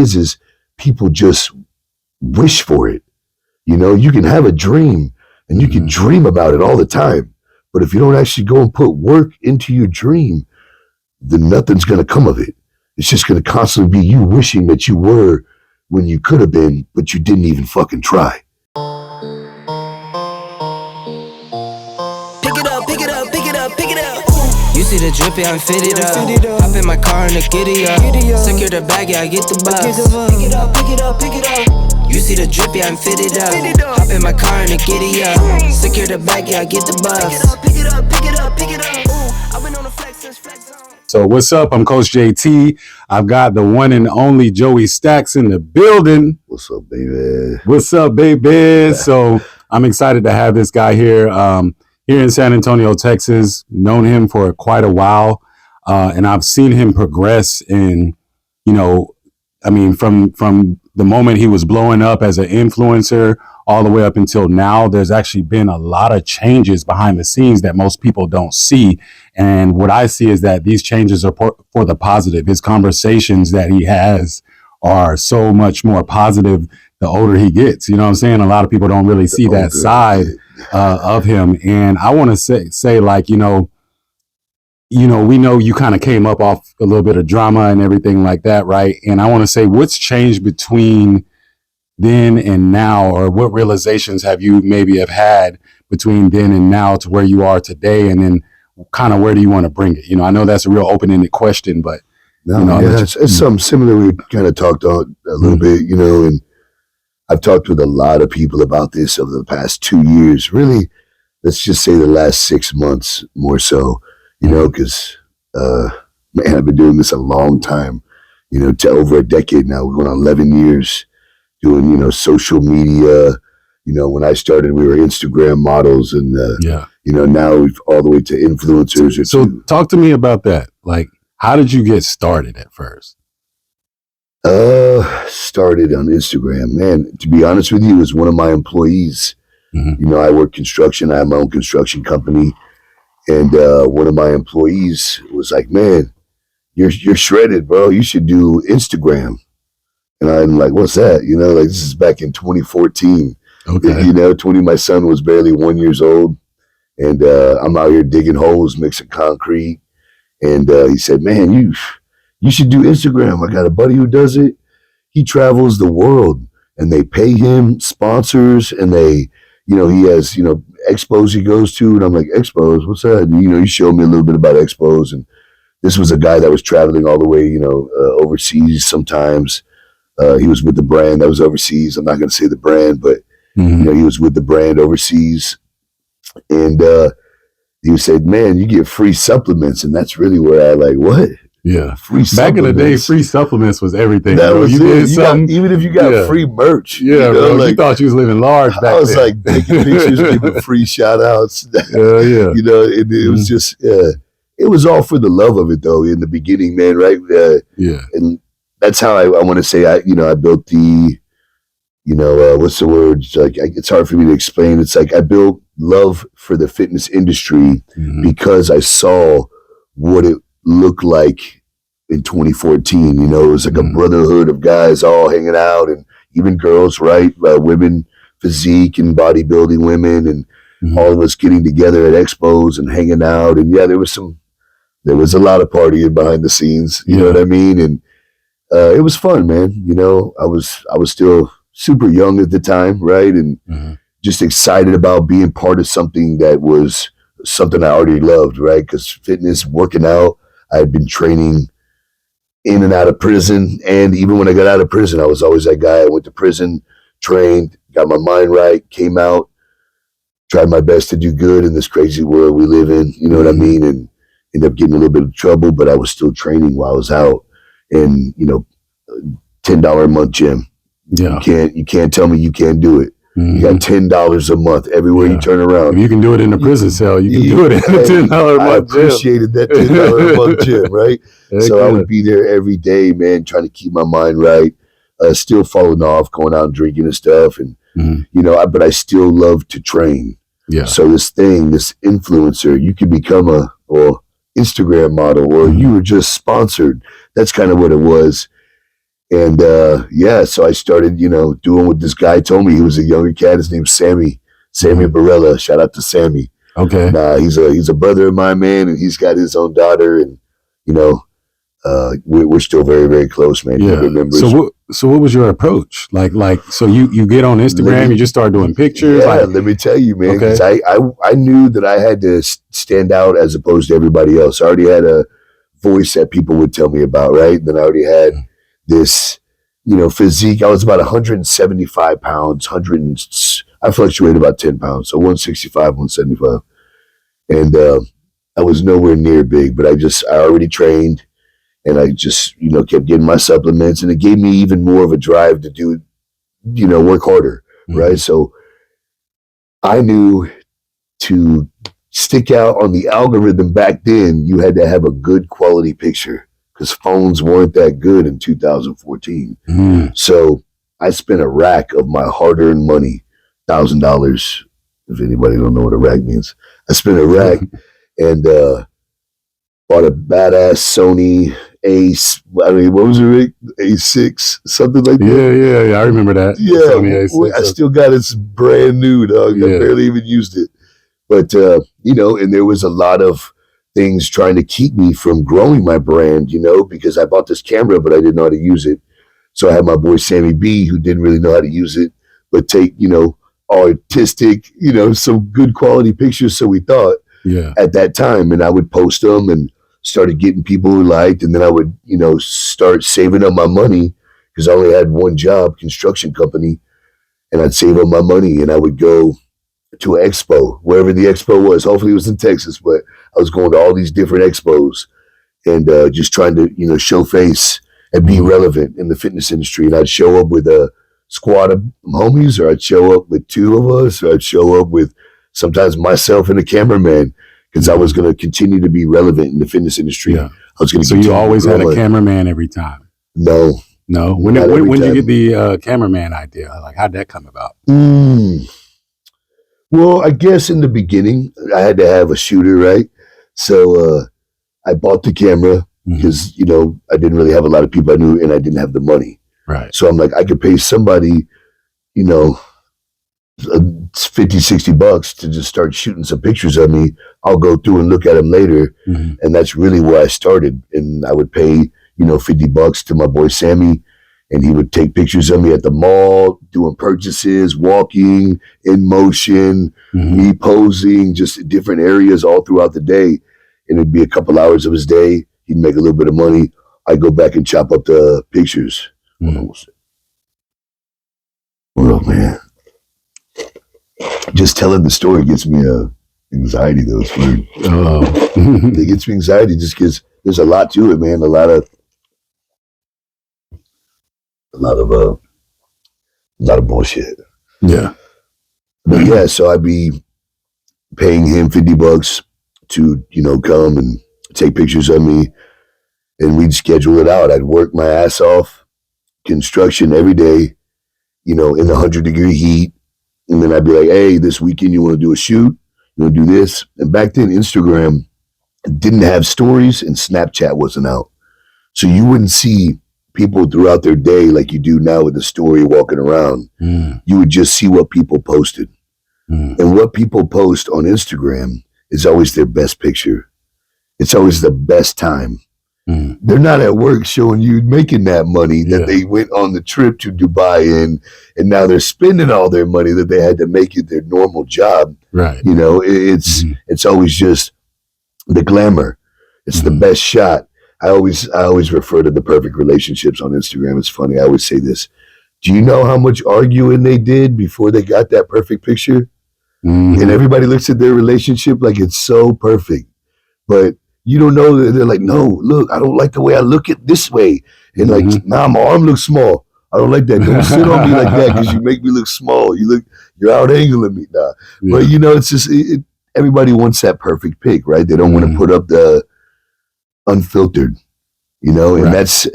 is people just wish for it. You know, you can have a dream and you can dream about it all the time. But if you don't actually go and put work into your dream, then nothing's going to come of it. It's just going to constantly be you wishing that you were when you could have been, but you didn't even fucking try. Pick it up, pick it up, pick it up, pick it up. You see the drippy, I'm fitted up. Hop in my car and the giddy up. Secure the bag, yeah, I get the bus. Pick it up, pick it up, pick it up. You see the drippy, I'm fitted up. Hop in my car and the giddy up. Secure the bag, yeah, I get the bus. Pick it up, pick it up, pick it up, pick it up. I've been on the flex since flex zone. So what's up? I'm Coach JT. I've got the one and only Joey Stax in the building. What's up, baby? What's up, baby? So I'm excited to have this guy here. Here in San Antonio, Texas. Known him for quite a while, and I've seen him progress in, you know, I mean, from the moment he was blowing up as an influencer all the way up until now. There's actually been a lot of changes behind the scenes that most people don't see. And what I see is that these changes are for the positive. His conversations that he has are so much more positive the older he gets. You know what I'm saying? A lot of people don't really see that side of him. And I want to say like, you know, we know you kind of came up off a little bit of drama and everything like that, right? And I want to say, what's changed between then and now, or what realizations have you maybe have had between then and now to where you are today? And then kind of where do you want to bring it? You know, I know that's a real open-ended question, but it's something similar. We kind of talked on a little bit, you know, and I've talked with a lot of people about this over the past 2 years. Really, let's just say the last 6 months more so, you know, because, man, I've been doing this a long time, you know, to over a decade now. We're going on 11 years doing, you know, social media. You know, when I started, we were Instagram models, and, you know, now we've all the way to influencers. So talk to me about that. Like, how did you get started at first? Started on Instagram, man. To be honest with you, it was one of my employees. You know, I work construction. I have my own construction company, and one of my employees was like, "Man, you're shredded, bro. You should do Instagram." And I'm like, "What's that?" You know, like this is back in 2014. Okay. You know, my son was barely 1 year old, and I'm out here digging holes, mixing concrete, and he said, "Man, you should do Instagram. I got a buddy who does it. He travels the world, and they pay him sponsors, and they, you know, he has, you know, expos he goes to." And I'm like, "Expos? What's that?" And, you know, he showed me a little bit about expos. And this was a guy that was traveling all the way, you know, overseas sometimes. He was with the brand that was overseas. I'm not going to say the brand, but, you know, he was with the brand overseas. And he said, "Man, you get free supplements." And that's really where I like, what? Yeah. Free Back in the day, free supplements was everything. That bro. was you it. did something, even if you got free merch. Yeah, you know, bro. like, You thought you was living large back then. I was like taking pictures, giving free shout outs. Yeah. You know, it was just, it was all for the love of it though in the beginning, man, right? Yeah. And that's how I want to say, I built the, you know, what's the word? It's like, it's hard for me to explain. It's like I built love for the fitness industry because I saw what it looked like in 2014. You know, it was like a brotherhood of guys all hanging out, and even girls, right? Women, physique and bodybuilding women, and all of us getting together at expos and hanging out. And yeah, there was a lot of partying behind the scenes. You know what I mean? And it was fun, man. You know, I was still super young at the time, right? And just excited about being part of something that was something I already loved, right? Because fitness, working out, I had been training in and out of prison. And even when I got out of prison, I was always that guy. I went to prison, trained, got my mind right, came out, tried my best to do good in this crazy world we live in, you know what I mean? And ended up getting a little bit of trouble, but I was still training while I was out. And, you know, $10 a month gym. Yeah. You can't tell me you can't do it. You got $10 a month everywhere you turn around. If you can do it in the prison cell, you can do it in the $10 a month I appreciated that $10 a month gym, right? So I would be there every day, man, trying to keep my mind right. Still falling off, going out and drinking and stuff. And, you know, but I still love to train. Yeah. So this influencer, you can become or Instagram model, or you were just sponsored. That's kind of what it was. And so I started, doing what this guy told me. He was a younger cat. His name's Sammy Barella. Shout out to Sammy. Okay. Nah, he's a brother of mine, man, and he's got his own daughter, and we're still very, very close, man. Yeah. So what was your approach? So you get on Instagram, you just start doing pictures. Yeah, let me tell you, man, because I knew that I had to stand out as opposed to everybody else. I already had a voice that people would tell me about, right? Then I already had this, physique. I was about 175 pounds, I fluctuated about 10 pounds, so 165, 175. And I was nowhere near big, but I already trained, and I just, kept getting my supplements, and it gave me even more of a drive to do, work harder, right? So I knew to stick out on the algorithm back then, you had to have a good quality picture because phones weren't that good in 2014. So I spent a rack of my hard-earned money, $1,000. If anybody don't know what a rack means, I spent a rack and bought a badass Sony what was it, Rick? A6, something like that. Yeah. I remember that. Yeah, I still got it brand new, dog. I barely even used it. But, and there was a lot of things trying to keep me from growing my brand, because I bought this camera, but I didn't know how to use it. So I had my boy Sammy B, who didn't really know how to use it, but take, artistic, some good quality pictures. So we thought at that time, and I would post them and started getting people who liked. And then I would, start saving up my money because I only had one job, construction company, and I'd save up my money and I would go to an expo, wherever the expo was. Hopefully it was in Texas, but I was going to all these different expos and just trying to, show face and be relevant in the fitness industry. And I'd show up with a squad of homies, or I'd show up with two of us, or I'd show up with sometimes myself and a cameraman because I was going to continue to be relevant in the fitness industry. Yeah. I was going to. So you always had a cameraman every time? No. When did you get the cameraman idea? Like, how'd that come about? Well, I guess in the beginning, I had to have a shooter, right? So I bought the camera because, I didn't really have a lot of people I knew and I didn't have the money. Right. So I'm like, I could pay somebody, $50-$60 to just start shooting some pictures of me. I'll go through and look at them later. And that's really where I started. And I would pay, $50 to my boy Sammy, and he would take pictures of me at the mall, doing purchases, walking, in motion, me posing, just different areas all throughout the day. And it'd be a couple hours of his day. He'd make a little bit of money. I'd go back and chop up the pictures. What up, man? Just telling the story gets me anxiety, though. It's weird. It gets me anxiety just because there's a lot to it, man. A lot of bullshit. Yeah. But yeah, so I'd be paying him $50 to, come and take pictures of me, and we'd schedule it out. I'd work my ass off, construction every day, in the 100-degree heat. And then I'd be like, hey, this weekend you want to do a shoot? You want to do this? And back then, Instagram didn't have stories and Snapchat wasn't out. So you wouldn't see people throughout their day like you do now with the story walking around. You would just see what people posted. And what people post on Instagram is always their best picture. It's always the best time. They're not at work showing you making that money that they went on the trip to Dubai in, and now they're spending all their money that they had to make it their normal job. Right. It's always just the glamour. It's the best shot. I always refer to the perfect relationships on Instagram. It's funny. I always say this. Do you know how much arguing they did before they got that perfect picture? And everybody looks at their relationship like it's so perfect, but you don't know that they're like, no, look, I don't like the way I look at this way. And like, nah, my arm looks small. I don't like that. Don't sit on me like that because you make me look small. You're out angling me. Nah. But it's just, everybody wants that perfect pic, right? They don't want to put up the unfiltered, and that's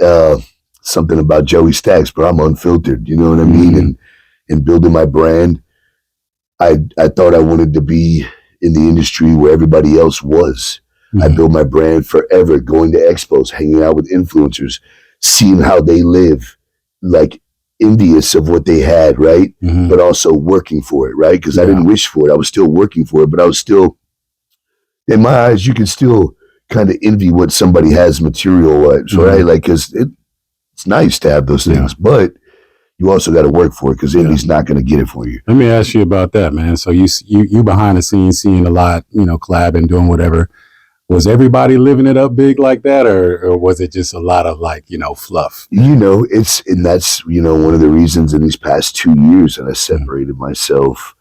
something about Joey Stax, but I'm unfiltered, you know what I mean? And building my brand, I thought I wanted to be in the industry where everybody else was. I built my brand forever, going to expos, hanging out with influencers, seeing how they live, like envious of what they had, right? Mm-hmm. But also working for it, right? Because I didn't wish for it. I was still working for it, but I was still, in my eyes, you can still kind of envy what somebody has material-wise, right? Like, because it's nice to have those things, but you also got to work for it because envy's not going to get it for you. Let me ask you about that, man. So you behind the scenes seeing a lot, collabing, doing whatever. Was everybody living it up big like that, or was it just a lot of like, fluff? And that's, one of the reasons in these past 2 years that I separated myself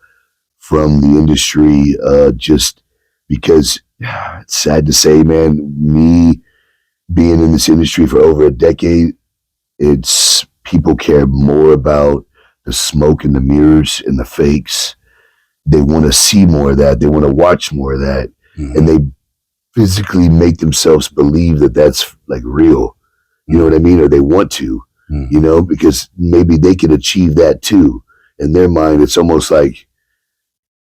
from the industry, just because it's sad to say, man, me being in this industry for over a decade, it's people care more about the smoke and the mirrors and the fakes. They want to see more of that. They want to watch more of that. And they physically make themselves believe that that's like real. You know what I mean? Or they want to, because maybe they can achieve that too. In their mind, it's almost like,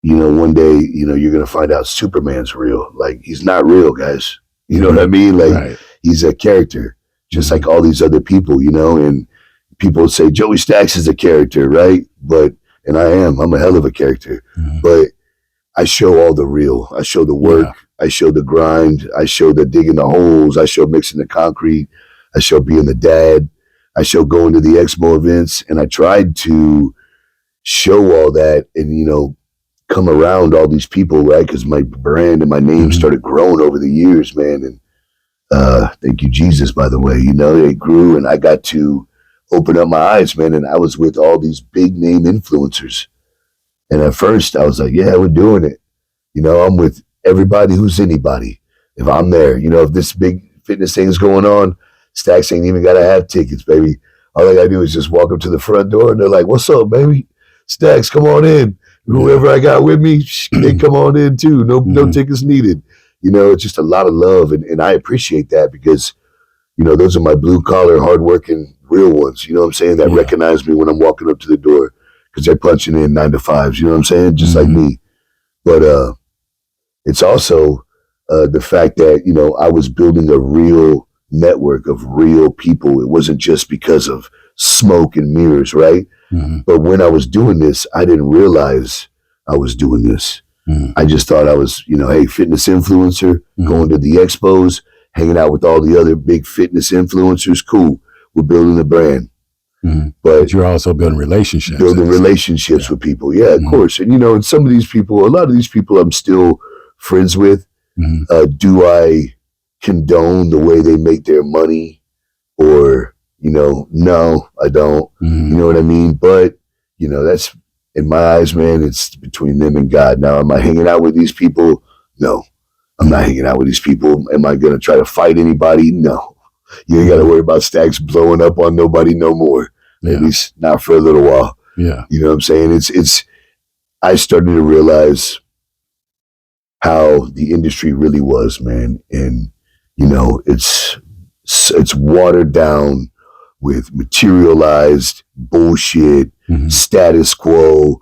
one day, you're going to find out Superman's real. Like, he's not real, guys. You know what I mean? Like, he's a character, just like all these other people, and people say Joey Stax is a character, right? And I'm a hell of a character, but I show all the real. I show the work. I show the grind. I show the digging the holes. I show mixing the concrete. I show being the dad. I show going to the expo events. And I tried to show all that and, come around all these people, right? Because my brand and my name started growing over the years, man. And thank you, Jesus, by the way. It grew and I got to open up my eyes, man. And I was with all these big name influencers. And at first I was like, yeah, we're doing it. I'm with everybody who's anybody. If I'm there, if this big fitness thing is going on, Stax ain't even got to have tickets, baby. All I got to do is just walk up to the front door and they're like, what's up, baby? Stax, come on in. Whoever I got with me, they come on in too. No tickets needed. It's just a lot of love. And I appreciate that because, those are my blue collar, hardworking, real ones. You know what I'm saying? That recognize me when I'm walking up to the door because they're punching in 9 to 5s. You know what I'm saying? Just like me. But it's also the fact that, I was building a real network of real people. It wasn't just because of smoke and mirrors, right? But when I was doing this, I didn't realize I was doing this. I just thought I was, hey, fitness influencer, going to the expos, hanging out with all the other big fitness influencers. Cool. We're building a brand. But you're also building relationships. With people. Yeah, of course. And, and some of these people, a lot of these people I'm still friends with. Do I condone the way they make their money? Or, no, I don't. You know what I mean? But, that's, in my eyes, man, it's between them and God. Now, am I hanging out with these people? No, I'm not hanging out with these people. Am I going to try to fight anybody? No. You ain't got to worry about Stax blowing up on nobody no more. At least not for a little while. Yeah. You know what I'm saying? I started to realize how the industry really was, man. And, it's watered down with materialized bullshit, status quo.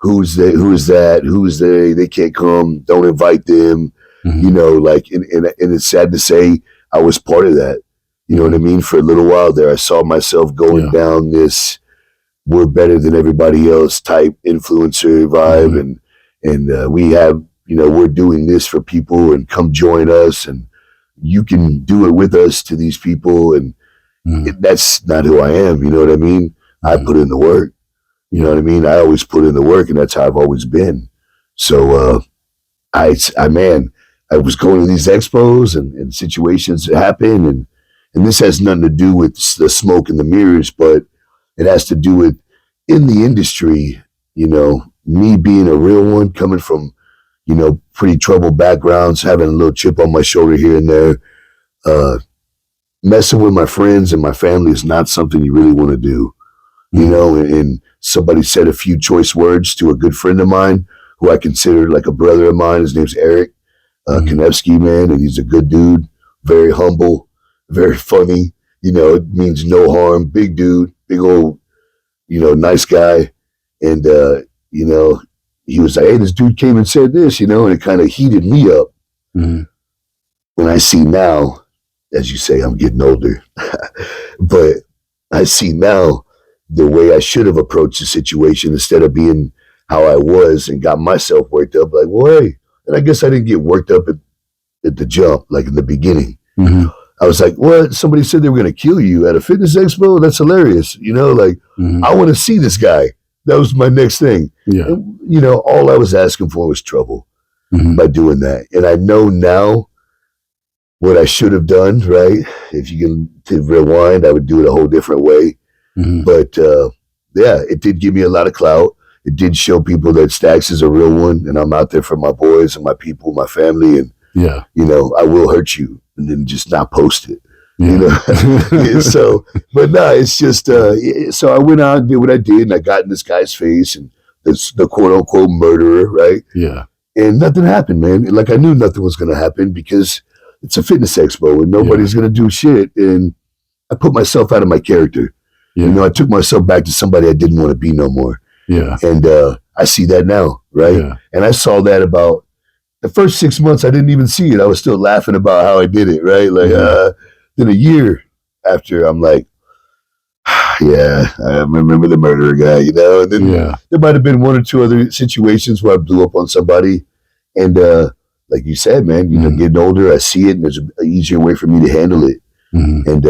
Who's they? Who is that? Who's they? They can't come. Don't invite them. And it's sad to say I was part of that. You know what I mean? For a little while there, I saw myself going down this we're better than everybody else type influencer vibe. And we have, we're doing this for people and come join us and you can do it with us to these people. And that's not who I am. You know what I mean? I put in the work. You know what I mean? I always put in the work and that's how I've always been. So, I was going to these expos and situations that happen and this has nothing to do with the smoke and the mirrors, but it has to do with in the industry, me being a real one coming from, pretty troubled backgrounds, having a little chip on my shoulder here and there, messing with my friends and my family is not something you really want to do, and somebody said a few choice words to a good friend of mine who I consider like a brother of mine. His name's Eric Konevsky, man, and he's a good dude, very humble, very funny, it means no harm, big dude, big old, nice guy. And, he was like, hey, this dude came and said this, and it kind of heated me up. When I see now, as you say, I'm getting older, but I see now the way I should have approached the situation instead of being how I was and got myself worked up. Like, well, hey, and I guess I didn't get worked up at the jump, like in the beginning. Mm-hmm. I was like, what? Somebody said they were going to kill you at a fitness expo? That's hilarious. You know, like, I want to see this guy. That was my next thing. Yeah. And, you know, all I was asking for was trouble by doing that. And I know now what I should have done, right? If you can to rewind, I would do it a whole different way. But yeah, it did give me a lot of clout. It did show people that Stax is a real one, and I'm out there for my boys and my people, my family, and you know, I will hurt you, and then just not post it. You know, so, but no, it's just so I went out and did what I did, and I got in this guy's face, and the quote unquote murderer, right? Yeah, and nothing happened, man. Like I knew nothing was going to happen because it's a fitness expo, and nobody's going to do shit. And I put myself out of my character. You know, I took myself back to somebody I didn't want to be no more. Yeah. And I see that now, right? Yeah. And I saw that about the first 6 months. I didn't even see it. I was still laughing about how I did it, right? Like, then a year after, I'm like, yeah, I remember the murderer guy, you know? And then there might have been one or two other situations where I blew up on somebody. And like you said, man, you know, getting older, I see it, and there's an easier way for me to handle it. And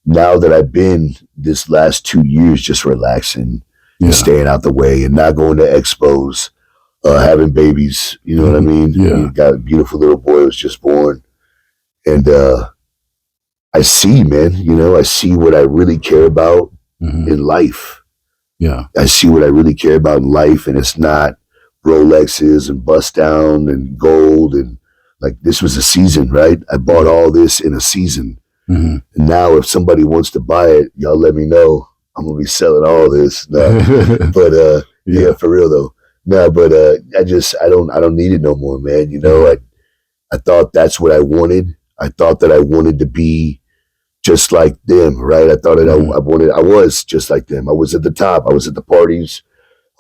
now that I've been this last 2 years just relaxing, and staying out the way and not going to expos, having babies, you know what I mean? Yeah. Got a beautiful little boy who was just born. And I see, man, you know, I see what I really care about in life. Yeah. I see what I really care about in life, and it's not Rolexes and bust down and gold. And like, this was a season, right? I bought all this in a season. And now if somebody wants to buy it, y'all let me know. I'm gonna be selling all this. No. But yeah, for real though. No, but I don't need it no more, man. You know, I thought that's what I wanted. I thought that I wanted to be just like them, right? I thought that I was just like them. I was at the top. I was at the parties.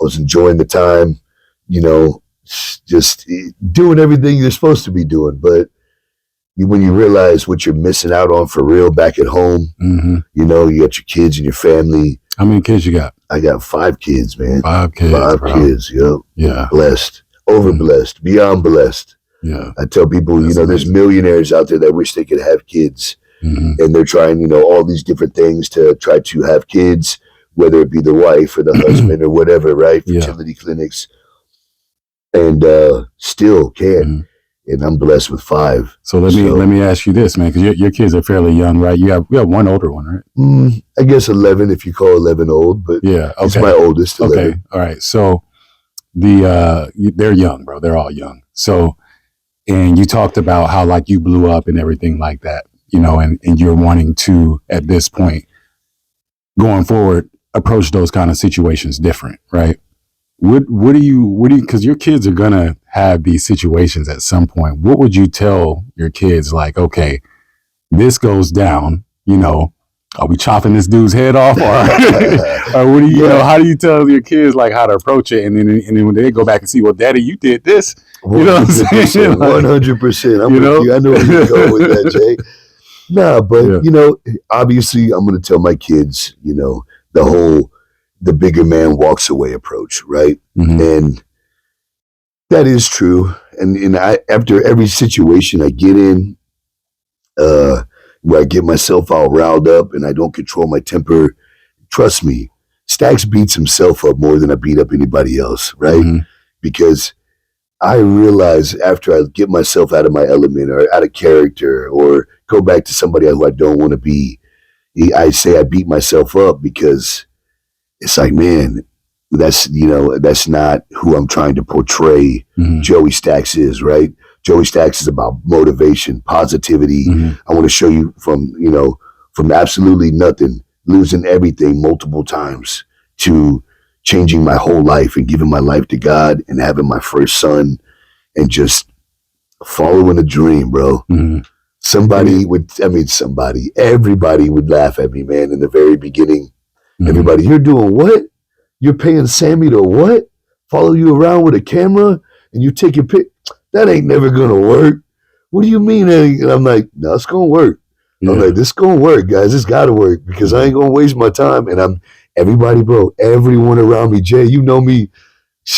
I was enjoying the time, you know, just doing everything you're supposed to be doing. But when you realize what you're missing out on for real back at home, you know, you got your kids and your family. How many kids you got? I got 5 kids, man. 5 kids. 5 kids, yep. Yeah. Blessed. Over blessed. Beyond blessed. Yeah. I tell people, you know, there's millionaires out there that wish they could have kids. And they're trying, you know, all these different things to try to have kids, whether it be the wife or the husband or whatever, right? Fertility clinics. And still can't. And I'm blessed with 5. So let me ask you this, man, because your kids are fairly young, right? You have one older one, right? I guess 11, if you call 11 old, but it's my oldest. 11. Okay, all right. So they're young, bro. They're all young. So, and you talked about how like you blew up and everything like that, you know, and you're wanting to at this point going forward approach those kind of situations different, right? What do you, because your kids are going to have these situations at some point. What would you tell your kids? Like, okay, this goes down, you know, are we chopping this dude's head off? Or what do you, you know, how do you tell your kids like how to approach it? And then when they go back and see, well, daddy, you did this, you know what I'm saying? 100%. You know? I know where you're going with that, Jay. Nah, but you know, obviously I'm going to tell my kids, you know, the bigger man walks away approach, right? And that is true. And I, after every situation I get in, where I get myself all riled up and I don't control my temper, trust me, Stax beats himself up more than I beat up anybody else, right? Because I realize after I get myself out of my element or out of character or go back to somebody who I don't want to be, I say I beat myself up because it's like, man, that's not who I'm trying to portray Joey Stax is, right? Joey Stax is about motivation, positivity. I want to show you from absolutely nothing, losing everything multiple times to changing my whole life and giving my life to God and having my first son and just following a dream, bro. Everybody would laugh at me, man, in the very beginning. Everybody, you're doing what? You're paying Sammy to what? Follow you around with a camera and you take your pic? That ain't never gonna work. What do you mean? And I'm like, no, it's gonna work. I'm like, this is gonna work, guys. It's gotta work because I ain't gonna waste my time. And everybody, bro, everyone around me, Jay, you know me,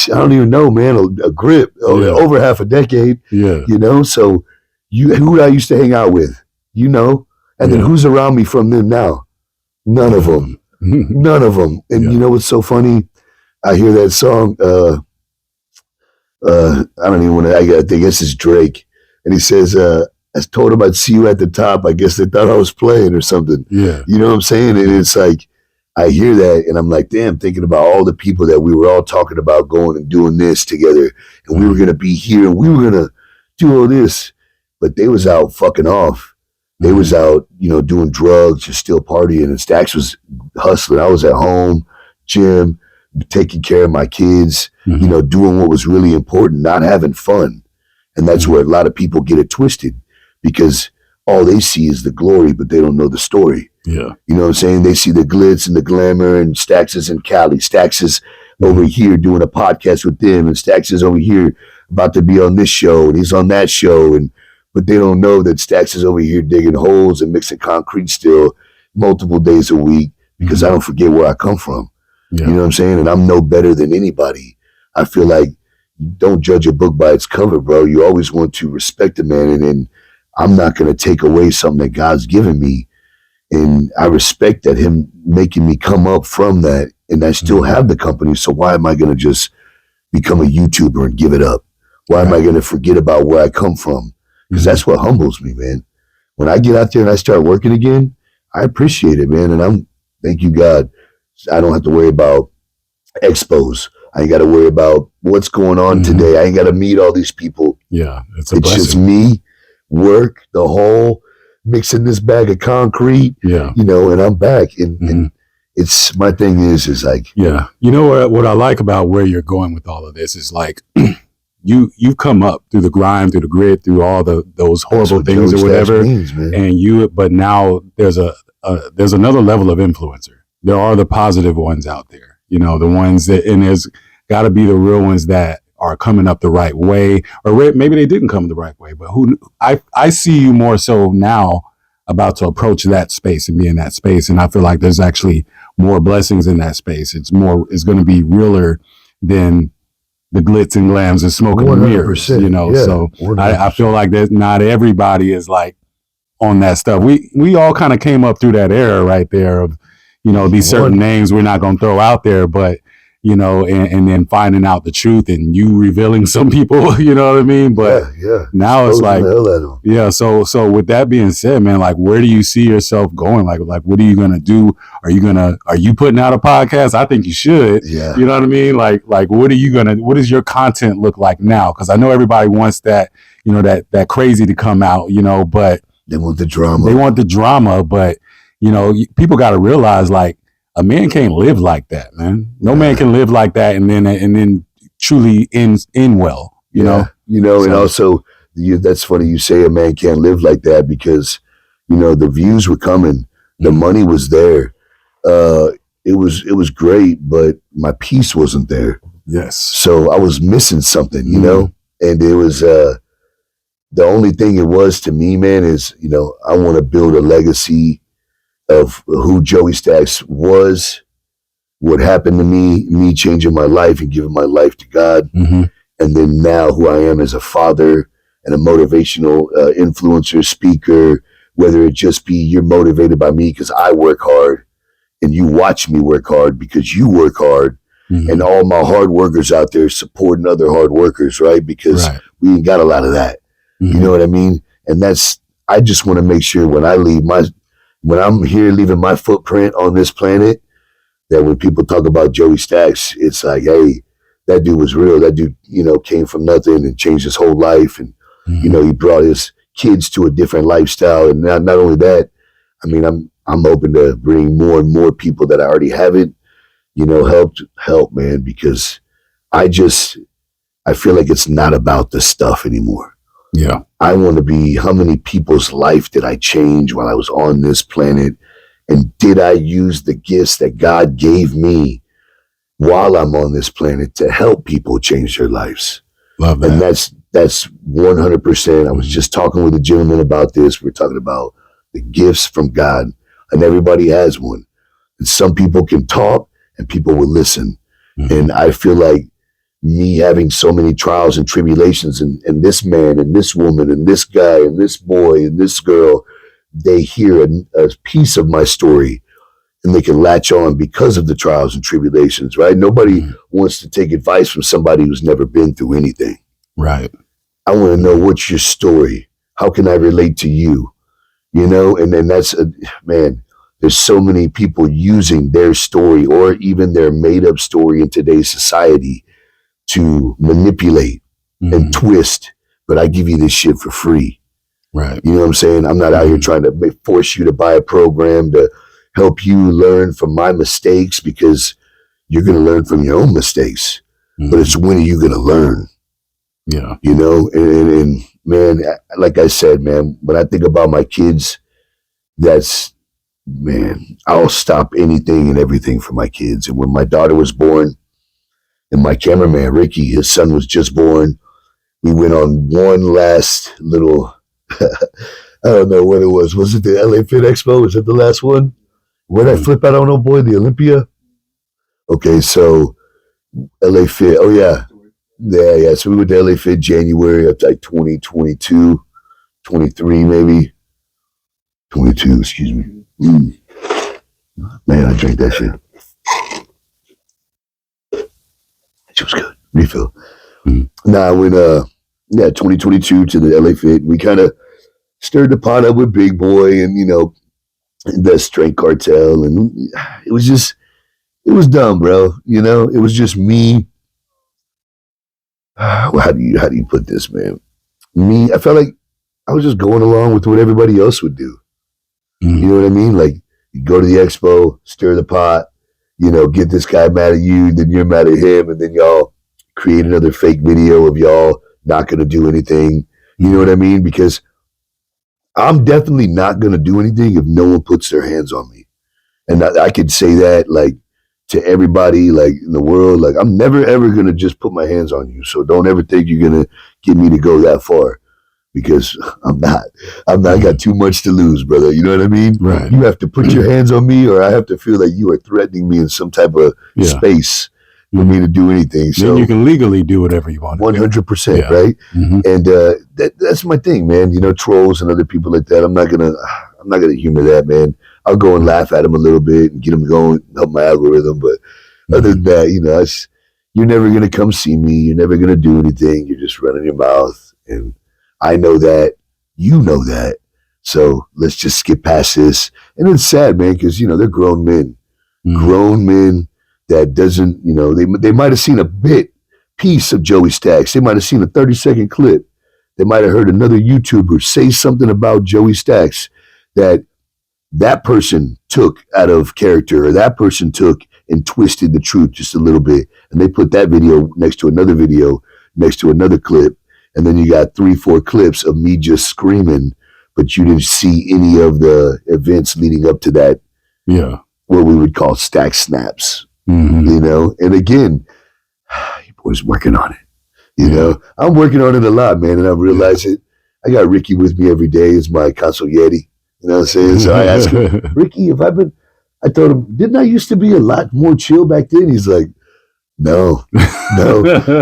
I don't even know, man, a grip, over half a decade, you know, so who I used to hang out with, you know, and then who's around me from them now? None of them. None of them. And you know what's so funny? I hear that song, I don't even want to, I guess it's Drake. And he says, I told him I'd see you at the top. I guess they thought I was playing or something. Yeah. You know what I'm saying? And it's like, I hear that and I'm like, damn, thinking about all the people that we were all talking about going and doing this together. And we were going to be here and we were going to do all this. But they was out fucking off. They was out, you know, doing drugs, just still partying. And Stax was hustling. I was at home, gym, taking care of my kids, you know, doing what was really important, not having fun. And that's where a lot of people get it twisted because all they see is the glory, but they don't know the story. Yeah. You know what I'm saying? They see the glitz and the glamour and Stax is in Cali. Stax is over here doing a podcast with them and Stax is over here about to be on this show and he's on that show. But they don't know that Stax is over here digging holes and mixing concrete still multiple days a week because I don't forget where I come from. Yeah. You know what I'm saying? And I'm no better than anybody. I feel like don't judge a book by its cover, bro. You always want to respect a man. And I'm not going to take away something that God's given me. And I respect that him making me come up from that. And I still have the company. So why am I going to just become a YouTuber and give it up? Why am I going to forget about where I come from? Because that's what humbles me, man. When I get out there and I start working again, I appreciate it, man. And thank you, God. I don't have to worry about expos. I ain't got to worry about what's going on today. I ain't got to meet all these people. Yeah, it's just me, work, the whole, mixing this bag of concrete, you know, and I'm back. And it's, my thing is like. Yeah. You know what I like about where you're going with all of this is like, you've come up through the grind, through the grit, through all those horrible things or whatever. But now there's another level of influencer. There are the positive ones out there, you know, the ones that, and there's got to be the real ones that are coming up the right way, or maybe they didn't come the right way, but I see you more so now about to approach that space and be in that space. And I feel like there's actually more blessings in that space. It's going to be realer than the glitz and glams and smoke and mirrors, you know? Yeah, so I feel like that not everybody is like on that stuff. We all kind of came up through that era right there of, you know, these certain names we're not going to throw out there, but, you know, and then finding out the truth and you revealing some people, you know what I mean? But now it's like, so with that being said, man, like, where do you see yourself going? Like, what are you going to do? Are you putting out a podcast? I think you should, you know what I mean? Like, what does your content look like now? Cause I know everybody wants that, you know, that crazy to come out, you know, but they want the drama, but you know, people got to realize like a man can't live like that, man. No man can live like that and then truly end well, you know? You know, so. And also that's funny you say a man can't live like that because, you know, the views were coming, the money was there. It was great, but my peace wasn't there. Yes. So I was missing something, you know, and it was, the only thing it was to me, man, is, you know, I want to build a legacy of who Joey Stax was, what happened to me changing my life and giving my life to God. And then now who I am as a father and a motivational influencer, speaker, whether it just be you're motivated by me because I work hard and you watch me work hard because you work hard and all my hard workers out there supporting other hard workers, right? Because we ain't got a lot of that. You know what I mean? And I just want to make sure when I'm here leaving my footprint on this planet, that when people talk about Joey Stax, it's like, hey, that dude was real. That dude, you know, came from nothing and changed his whole life. And, you know, he brought his kids to a different lifestyle. And not only that, I mean, I'm open to bring more and more people that I already haven't, you know, help, man, because I feel like it's not about the stuff anymore. Yeah. I want to be, how many people's life did I change while I was on this planet? And did I use the gifts that God gave me while I'm on this planet to help people change their lives? Love that. And that's 100%. I was just talking with a gentleman about this. We're talking about the gifts from God, and everybody has one. And some people can talk and people will listen. Mm-hmm. And I feel like me having so many trials and tribulations and this man and this woman and this guy and this boy and this girl, they hear a piece of my story and they can latch on because of the trials and tribulations, right? Nobody wants to take advice from somebody who's never been through anything. Right. I want to know, what's your story? How can I relate to you? You know, and then man, there's so many people using their story or even their made up story in today's society to manipulate and twist. But I give you this shit for free. Right. You know what I'm saying? I'm not out here trying to force you to buy a program to help you learn from my mistakes, because you're going to learn from your own mistakes. But it's, when are you going to learn? Yeah. You know, and man, like I said, man, when I think about my kids, man, I'll stop anything and everything for my kids. And when my daughter was born, and my cameraman, Ricky, his son was just born, we went on one last little, I don't know what it was. Was it the LA Fit Expo? Was it the last one? Where did I flip out? I don't know, boy, the Olympia? Okay, so LA Fit, oh yeah. Yeah. So we went to LA Fit January of like 2022, 23 maybe. 22, excuse me. Man, I drank that shit. It was good. Refill. Now, when 2022 to the LA Fit, we kind of stirred the pot up with Big Boy and, you know, the Strength Cartel, and it was dumb, bro. You know, it was just me. Well, how do you put this, man? Me, I felt like I was just going along with what everybody else would do. You know what I mean? Like, you go to the expo, stir the pot, you know, get this guy mad at you, then you're mad at him, and then y'all create another fake video of y'all not going to do anything. You know what I mean? Because I'm definitely not going to do anything if no one puts their hands on me. And I could say that, like, to everybody, like, in the world, like, I'm never, ever going to just put my hands on you. So don't ever think you're going to get me to go that far, because I'm not. I got too much to lose, brother. You know what I mean? Right. You have to put your hands on me, or I have to feel like you are threatening me in some type of space for me to do anything. So then you can legally do whatever you want. 100%, right? And that's my thing, man. You know, trolls and other people like that. I'm not gonna humor that, man. I'll go and laugh at them a little bit and get them going, help my algorithm. But other than that, you know, you're never gonna come see me. You're never gonna do anything. You're just running your mouth, and I know that. You know that. So let's just skip past this. And it's sad, man, because, you know, they're grown men. Grown men that doesn't, you know, they might have seen a piece of Joey Stax. They might have seen a 30-second clip. They might have heard another YouTuber say something about Joey Stax that person took out of character, or that person took and twisted the truth just a little bit. And they put that video next to another video, next to another clip. And then you got 3-4 clips of me just screaming, but you didn't see any of the events leading up to that. Yeah. What we would call stack snaps. You know? And again, your boy's working on it. You know? I'm working on it a lot, man, and I realize it. I got Ricky with me every day as my consigliere. You know what I'm saying? So I asked him, Ricky, I told him, didn't I used to be a lot more chill back then? He's like, no.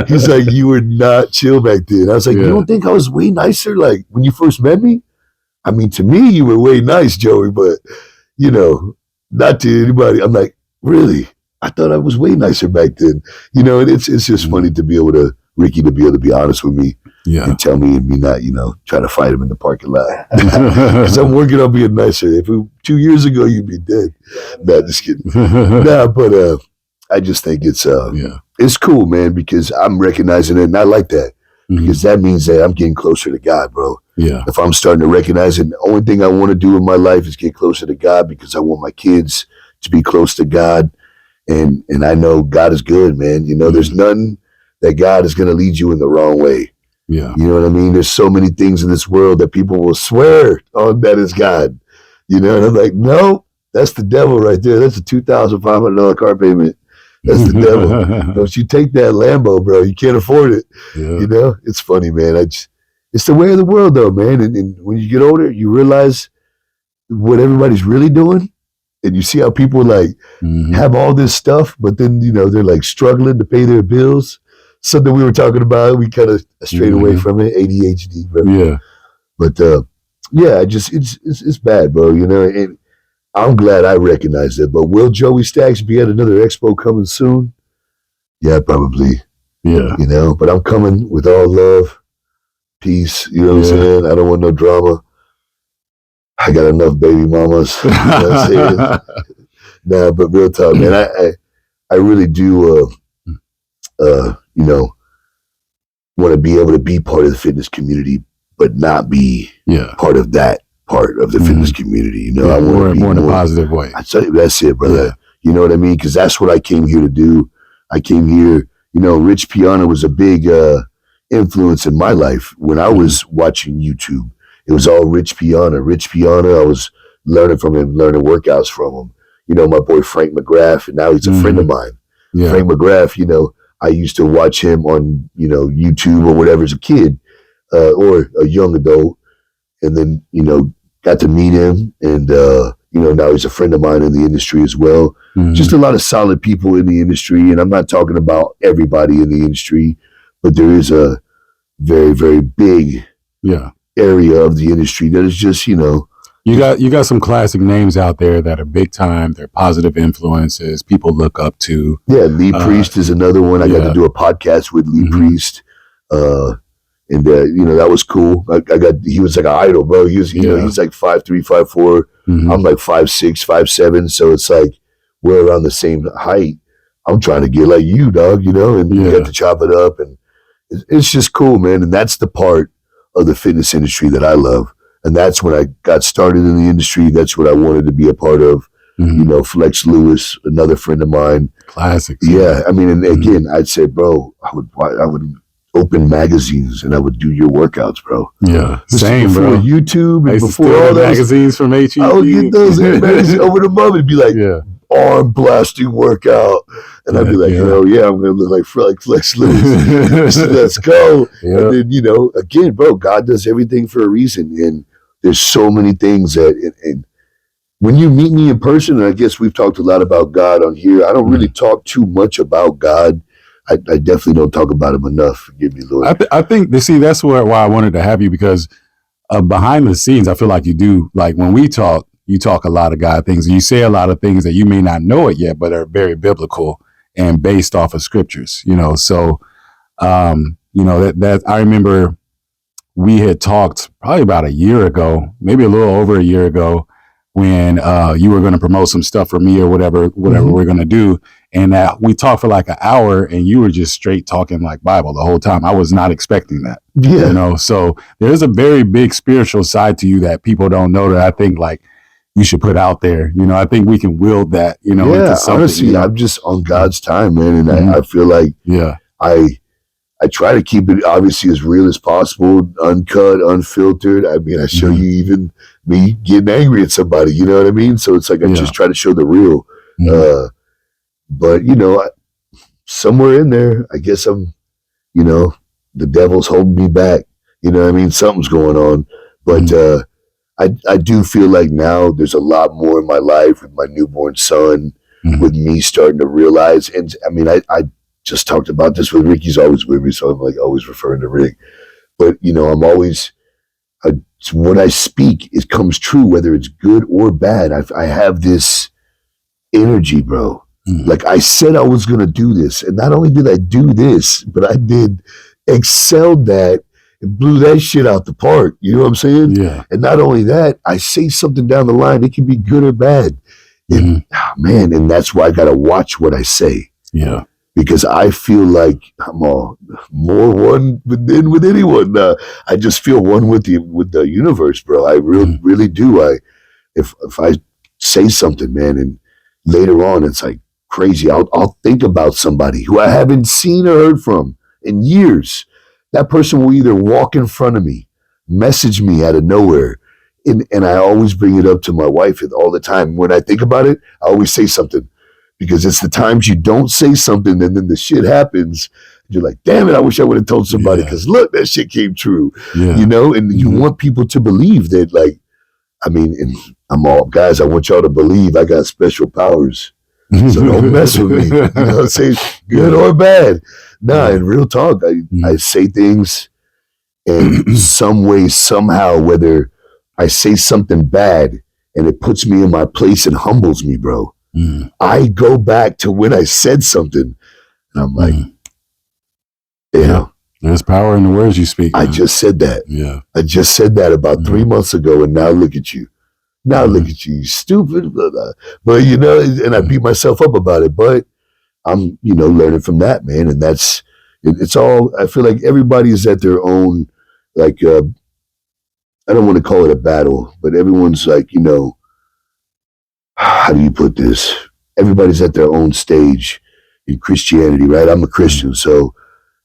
He's like, you were not chill back then. I was like, you don't think I was way nicer, like, when you first met me? I mean, to me, you were way nice, Joey, but, you know, not to anybody. I'm like, really? I thought I was way nicer back then. You know, and it's just funny to be able to, Ricky, to be able to be honest with me and tell me, and me not, you know, try to fight him in the parking lot. Because I'm working on being nicer. If 2 years ago, you'd be dead. Nah, just kidding. But I just think it's cool, man, because I'm recognizing it, and I like that. Because that means that I'm getting closer to God, bro. Yeah. If I'm starting to recognize it, the only thing I want to do in my life is get closer to God, because I want my kids to be close to God. And I know God is good, man. You know, there's nothing that God is going to lead you in the wrong way. Yeah. You know what I mean? There's so many things in this world that people will swear on that is God. You know, and I'm like, no, that's the devil right there. That's a $2,500 car payment. That's the devil. Don't you take that Lambo, bro. You can't afford it. Yeah. You know, it's funny, man. It's the way of the world, though, man. And when you get older, you realize what everybody's really doing. And you see how people like have all this stuff, but then, you know, they're like struggling to pay their bills. Something we were talking about, we kind of strayed away from it, ADHD, bro. Yeah. But yeah, it's bad, bro, you know, and I'm glad I recognize it. But will Joey Stax be at another expo coming soon? Yeah, probably. Yeah. You know, but I'm coming with all love, peace, you know what I'm saying? I don't want no drama. I got enough baby mamas. You know what I'm saying? Nah, but real talk, man, I really do you know, want to be able to be part of the fitness community, but not be part of that part of the fitness community. You know, I want to be more in a positive way. I tell you, that's it, brother. Yeah. You know what I mean? Because that's what I came here to do. I came here, you know, Rich Piana was a big influence in my life when I was watching YouTube. It was all Rich Piana. Rich Piana, I was learning from him, learning workouts from him. You know, my boy Frank McGrath, and now he's a friend of mine. Yeah. Frank McGrath, you know, I used to watch him on, you know, YouTube or whatever as a kid or a young adult. And then, you know, got to meet him. And, you know, now he's a friend of mine in the industry as well. Just a lot of solid people in the industry. And I'm not talking about everybody in the industry, but there is a very, very big area of the industry that is just, you know. You got some classic names out there that are big time. They're positive influences. People look up to. Yeah, Lee Priest is another one. I got to do a podcast with Lee Priest, and you know, that was cool. He was like an idol, bro. He was, you know, he's like 5'3", 5'4". I'm like 5'6", 5'7". So it's like we're around the same height. I'm trying to get like you, dog. You know, and you got to chop it up, and it's just cool, man. And that's the part of the fitness industry that I love. And that's when I got started in the industry. That's what I wanted to be a part of. You know, Flex Lewis, another friend of mine. Classics. Yeah, I mean, and again, I'd say, bro, I would open magazines and I would do your workouts, bro. Yeah, same, before bro. YouTube and before all those magazines from HEB. I would get those magazines over the month and be like, arm blasting workout, and I'd be like, you know, I'm gonna look like Flex Lewis. So let's go. And then, you know, again, bro, God does everything for a reason, and there's so many things that, and when you meet me in person, and I guess we've talked a lot about God on here. I don't really talk too much about God. I definitely don't talk about him enough. Forgive me, Lord. I think that's why I wanted to have you, because behind the scenes, I feel like you do, like when we talk, you talk a lot of God things, and you say a lot of things that you may not know it yet, but are very biblical and based off of scriptures, you know. So, you know, that I remember we had talked probably about a year ago, maybe a little over a year ago, when you were going to promote some stuff for me or whatever we're going to do. And we talked for like an hour, and you were just straight talking like Bible the whole time. I was not expecting that. You know, so there's a very big spiritual side to you that people don't know, that I think like you should put out there. You know, I think we can wield that, you know, into something. Honestly, you know? I'm just on God's time, man. And I feel like I try to keep it obviously as real as possible, uncut, unfiltered. I mean, I show you even me getting angry at somebody, you know what I mean? So it's like I just try to show the real. But, you know, somewhere in there, I guess I'm, you know, the devil's holding me back. You know what I mean? Something's going on. But I do feel like now there's a lot more in my life with my newborn son, with me starting to realize. And I mean, I just talked about this with Rick. He's always with me, so I'm like always referring to Rick. But, you know, I'm always, when I speak, it comes true, whether it's good or bad. I have this energy, bro. Like I said I was going to do this. And not only did I do this, but I excelled that and blew that shit out the park. You know what I'm saying? Yeah. And not only that, I say something down the line, it can be good or bad. And, man, and that's why I got to watch what I say. Yeah. Because I feel like I'm more one than with anyone. I just feel one with the universe, bro. I really do. If I say something, man, and later on it's like crazy, I'll think about somebody who I haven't seen or heard from in years. That person will either walk in front of me, message me out of nowhere, and I always bring it up to my wife all the time. When I think about it, I always say something. Because it's the times you don't say something and then the shit happens. You're like, damn it, I wish I would have told somebody, because look, that shit came true. You know, and you want people to believe that, like, I mean, and guys, I want y'all to believe I got special powers. So don't mess with me. You know what I'm saying? Good or bad. Nah, in real talk, I say things in some way, somehow, whether I say something bad and it puts me in my place and humbles me, bro. I go back to when I said something and I'm like, damn. There's power in the words you speak. I just said that. Yeah. I just said that about 3 months ago, and now look at you. Now look at you, stupid. Blah, blah. But, you know, and I beat myself up about it. But I'm, you know, learning from that, man. And it's all, I feel like everybody is at their own, like, I don't want to call it a battle, but everyone's like, you know, how do you put this? Everybody's at their own stage in Christianity, right? I'm a Christian, so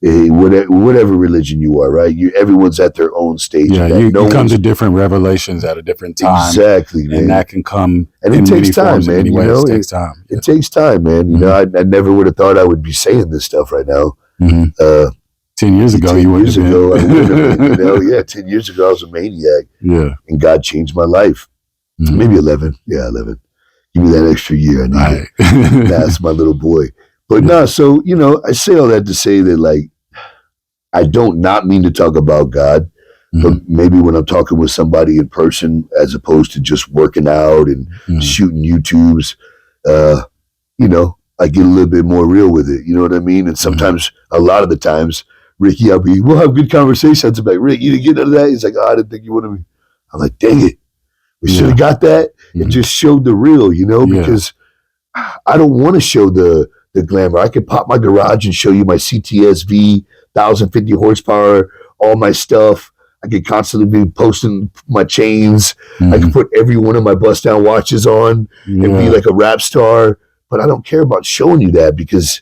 whatever religion you are, right? Everyone's at their own stage. Yeah, you come to different revelations at a different time. Exactly, man. And that can come and it takes time, man. You know, it takes time. It takes time, man. You know, I never would have thought I would be saying this stuff right now. 10 years ago, you wouldn't have been. You know, yeah, 10 years ago, I was a maniac. Yeah. And God changed my life. Maybe 11. Yeah, 11. Give me that extra year. I need it. That's my little boy. But no, so, you know, I say all that to say that, like, I don't not mean to talk about God, but maybe when I'm talking with somebody in person, as opposed to just working out and shooting YouTubes, you know, I get a little bit more real with it. You know what I mean? And sometimes, a lot of the times, Ricky, we'll have good conversations. I'm like, Rick, you didn't get none of that? He's like, oh, I didn't think you would have. I'm like, dang it. We should have got that and just showed the real, you know, because I don't want to show the glamour. I could pop my garage and show you my CTS V, 1,050 horsepower, all my stuff. I could constantly be posting my chains. I could put every one of my bust down watches on and be like a rap star. But I don't care about showing you that, because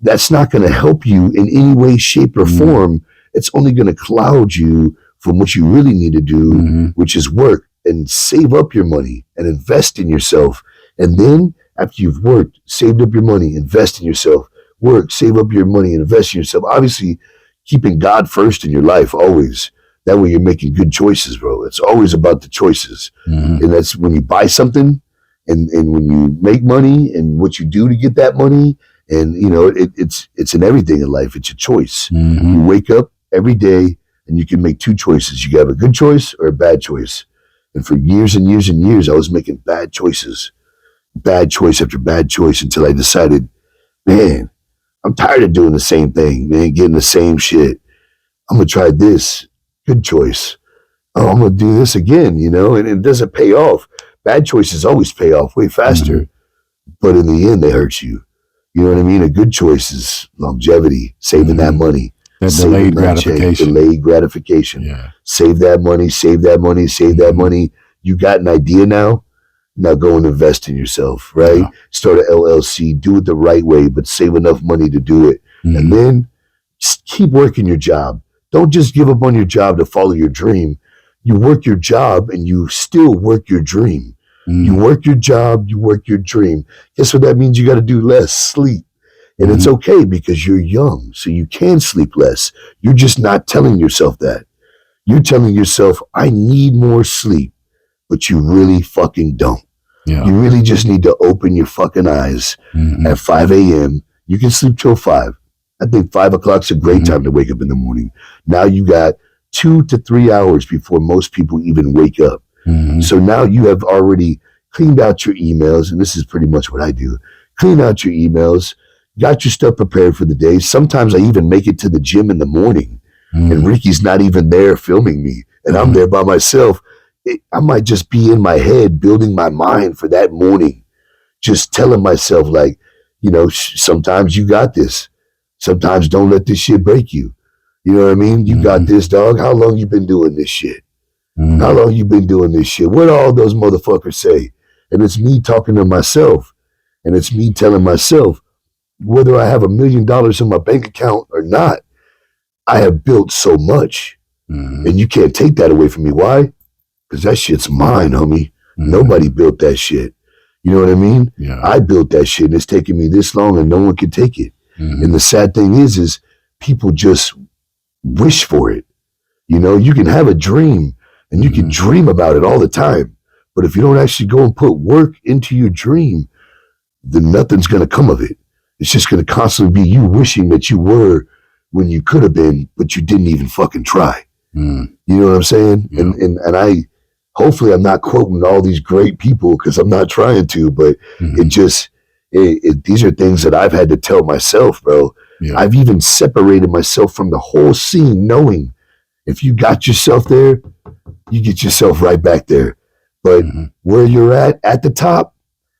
that's not going to help you in any way, shape, or form. It's only going to cloud you from what you really need to do, which is work and save up your money and invest in yourself. And then after you've worked, saved up your money, invest in yourself, work, save up your money, and invest in yourself. Obviously, keeping God first in your life always. That way you're making good choices, bro. It's always about the choices. And that's when you buy something and when you make money and what you do to get that money. And, you know, it's in everything in life. It's a choice. You wake up every day and you can make two choices. You can have a good choice or a bad choice. And for years and years and years, I was making bad choices. Bad choice after bad choice until I decided, man, I'm tired of doing the same thing, man, getting the same shit. I'm going to try this. Good choice. Oh, I'm going to do this again, you know, and it doesn't pay off. Bad choices always pay off way faster, but in the end, they hurt you. You know what I mean? A good choice is longevity, saving that money. That delayed gratification. Delayed gratification. Yeah. Save that money, save that money, save that money. You got an idea now? Now go and invest in yourself, right? Start an LLC, do it the right way, but save enough money to do it. And then just keep working your job. Don't just give up on your job to follow your dream. You work your job and you still work your dream. You work your job, you work your dream. Guess what that means? You got to do less sleep. And it's okay because you're young, so you can sleep less. You're just not telling yourself that. You're telling yourself, I need more sleep, but you really fucking don't. Yeah. You really just need to open your fucking eyes at 5 a.m. You can sleep till 5. I think 5 o'clock's a great time to wake up in the morning. Now you got 2 to 3 hours before most people even wake up. So now you have already cleaned out your emails, and this is pretty much what I do. Clean out your emails, got your stuff prepared for the day. Sometimes I even make it to the gym in the morning, and Ricky's not even there filming me, and I'm there by myself. I might just be in my head building my mind for that morning, just telling myself, like, you know, sometimes you got this. Sometimes don't let this shit break you. You know what I mean? You got this, dog. How long you been doing this shit? How long you been doing this shit? What do all those motherfuckers say? And it's me talking to myself. And it's me telling myself, whether I have $1 million in my bank account or not, I have built so much. And you can't take that away from me. Why? Because that shit's mine, homie. Nobody built that shit. You know what I mean? Yeah. I built that shit, and it's taken me this long, and no one can take it. And the sad thing is people just wish for it. You know, you can have a dream, and you can dream about it all the time, But if you don't actually go and put work into your dream, then nothing's going to come of it. It's just going to constantly be you wishing that you were when you could have been, but you didn't even fucking try. You know what I'm saying? Yeah. And I, hopefully I'm not quoting all these great people because I'm not trying to, but these are things that I've had to tell myself, bro. Yeah. I've even separated myself from the whole scene, knowing if you got yourself there, you get yourself right back there. But where you're at the top,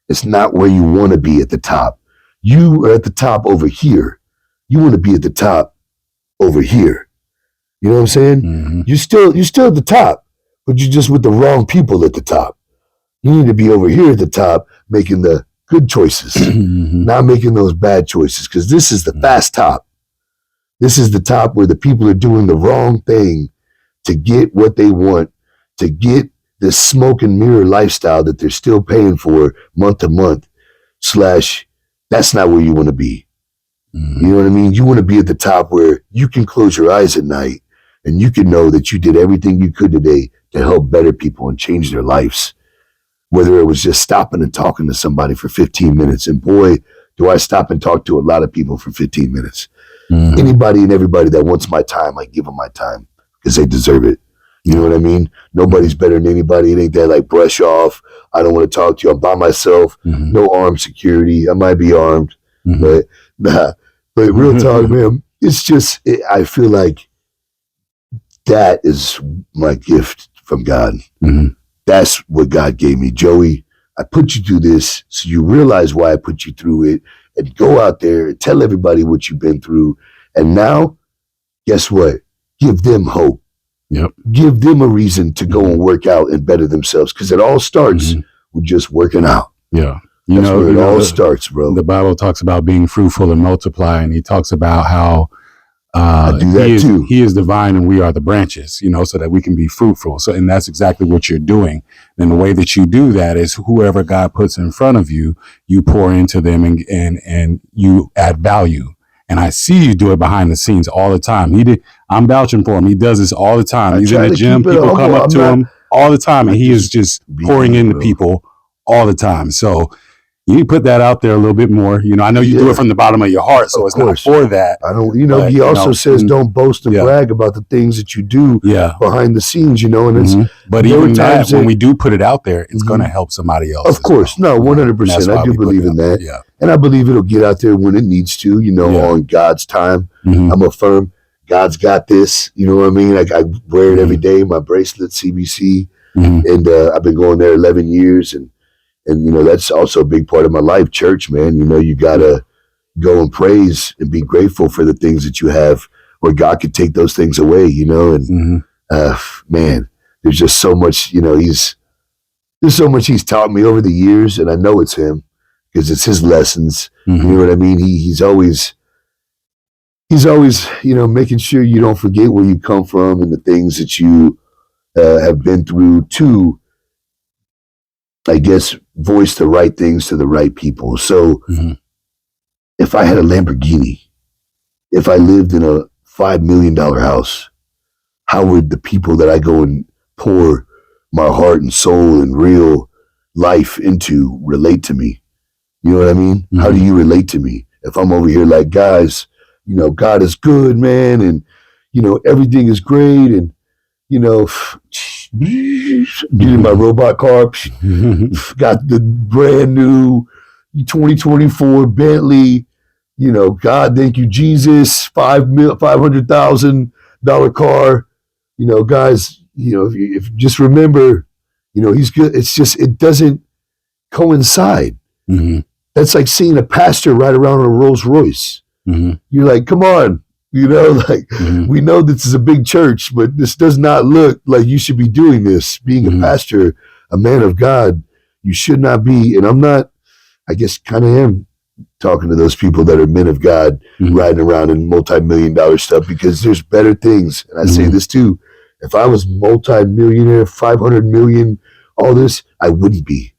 it's not where you want to be at the top. You are at the top over here. You want to be at the top over here. You know what I'm saying? You're still at the top, but you're just with the wrong people at the top. You need to be over here at the top, making the good choices, not making those bad choices, because this is the fast top. This is the top where the people are doing the wrong thing to get what they want, to get this smoke and mirror lifestyle that they're still paying for month to month. / that's not where you want to be. You know what I mean? You want to be at the top where you can close your eyes at night and you can know that you did everything you could today to help better people and change their lives. Whether it was just stopping and talking to somebody for 15 minutes. And boy, do I stop and talk to a lot of people for 15 minutes. Anybody and everybody that wants my time, I give them my time because they deserve it. You know what I mean? Nobody's better than anybody. It ain't that like brush off. I don't want to talk to you. I'm by myself. No armed security. I might be armed, but nah. But real talk, man, it's just, I feel like that is my gift from God. That's what God gave me. Joey, I put you through this so you realize why I put you through it, and go out there and tell everybody what you've been through. And now, guess what? Give them hope. Yep. Give them a reason to go and work out and better themselves, because it all starts with just working out. Yeah. That's where it all starts, bro. The Bible talks about being fruitful and multiply, and he talks about how I do that too. He is divine and we are the branches, so that we can be fruitful. So, and that's exactly what you're doing. And the way that you do that is whoever God puts in front of you, you pour into them and you add value. And I see you do it behind the scenes all the time. I'm vouching for him. He does this all the time. He's in the gym. People come up to him all the time, and he is just pouring into people all the time. So you need to put that out there a little bit more. I know you do it from the bottom of your heart, so it's not for that. I don't, but, he also says don't boast and brag about the things that you do behind the scenes, and it's, but even that, when we do put it out there, it's going to help somebody else. Of course. No, 100%. I do believe in that. Yeah. And I believe it'll get out there when it needs to, on God's time. I'm a firm, God's got this, you know what I mean? I wear it every day, my bracelet, CBC, and I've been going there 11 years, and that's also a big part of my life, church, man. You got to go and praise and be grateful for the things that you have, where God could take those things away, and man, there's just so much, there's so much he's taught me over the years, and I know it's him because it's his lessons. You know what I mean? He's always, making sure you don't forget where you come from and the things that you have been through to, I guess, voice the right things to the right people. So if I had a Lamborghini, if I lived in a $5 million house, how would the people that I go and pour my heart and soul and real life into relate to me? You know what I mean? How do you relate to me? If I'm over here like, guys, God is good, man, and, everything is great, and, getting my robot car, got the brand new 2024 Bentley, God, thank you, Jesus, $500,000 car, guys, if just remember, he's good. It's just, it doesn't coincide. That's like seeing a pastor ride around on a Rolls Royce. You're like, come on. We know this is a big church, but this does not look like you should be doing this. Being a pastor, a man of God, you should not be. And I'm not, I guess, kind of am talking to those people that are men of God riding around in multi-million-dollar stuff, because there's better things. And I say this too. If I was multi-millionaire, 500 million, all this, I wouldn't be.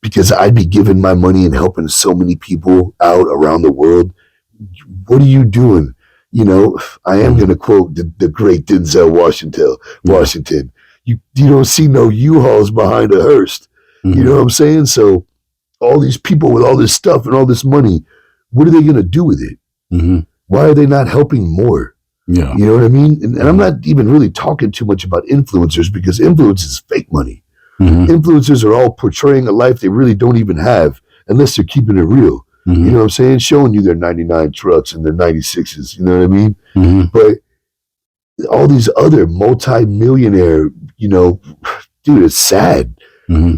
Because I'd be giving my money and helping so many people out around the world. What are you doing? I am going to quote the great Denzel Washington. you don't see no U-Hauls behind a hearse. You know what I'm saying? So all these people with all this stuff and all this money, what are they going to do with it? Why are they not helping more? Yeah. You know what I mean? And I'm not even really talking too much about influencers because influence is fake money. Influencers are all portraying a life they really don't even have unless they're keeping it real. You know what I'm saying? Showing you their 99 trucks and their 96s. You know what I mean? But all these other multi-millionaire, you know, dude, it's sad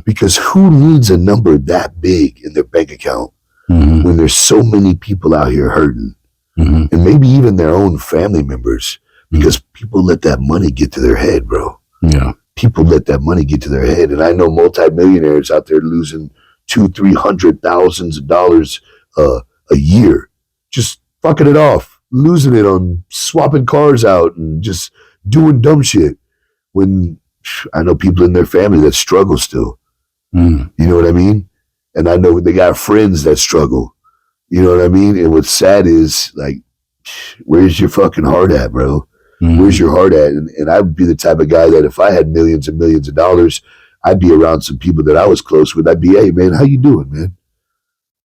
because who needs a number that big in their bank account when there's so many people out here hurting and maybe even their own family members because people let that money get to their head, bro. Yeah. People let that money get to their head. And I know multi-millionaires out there losing $200,000-$300,000 a year, just fucking it off, losing it on swapping cars out and just doing dumb shit. When I know people in their family that struggle still. You know what I mean? And I know they got friends that struggle. You know what I mean? And what's sad is, like, where's your fucking heart at, bro? Where's your heart at? And I would be the type of guy that if I had millions and millions of dollars, I'd be around some people that I was close with. I'd be, hey, man, how you doing, man?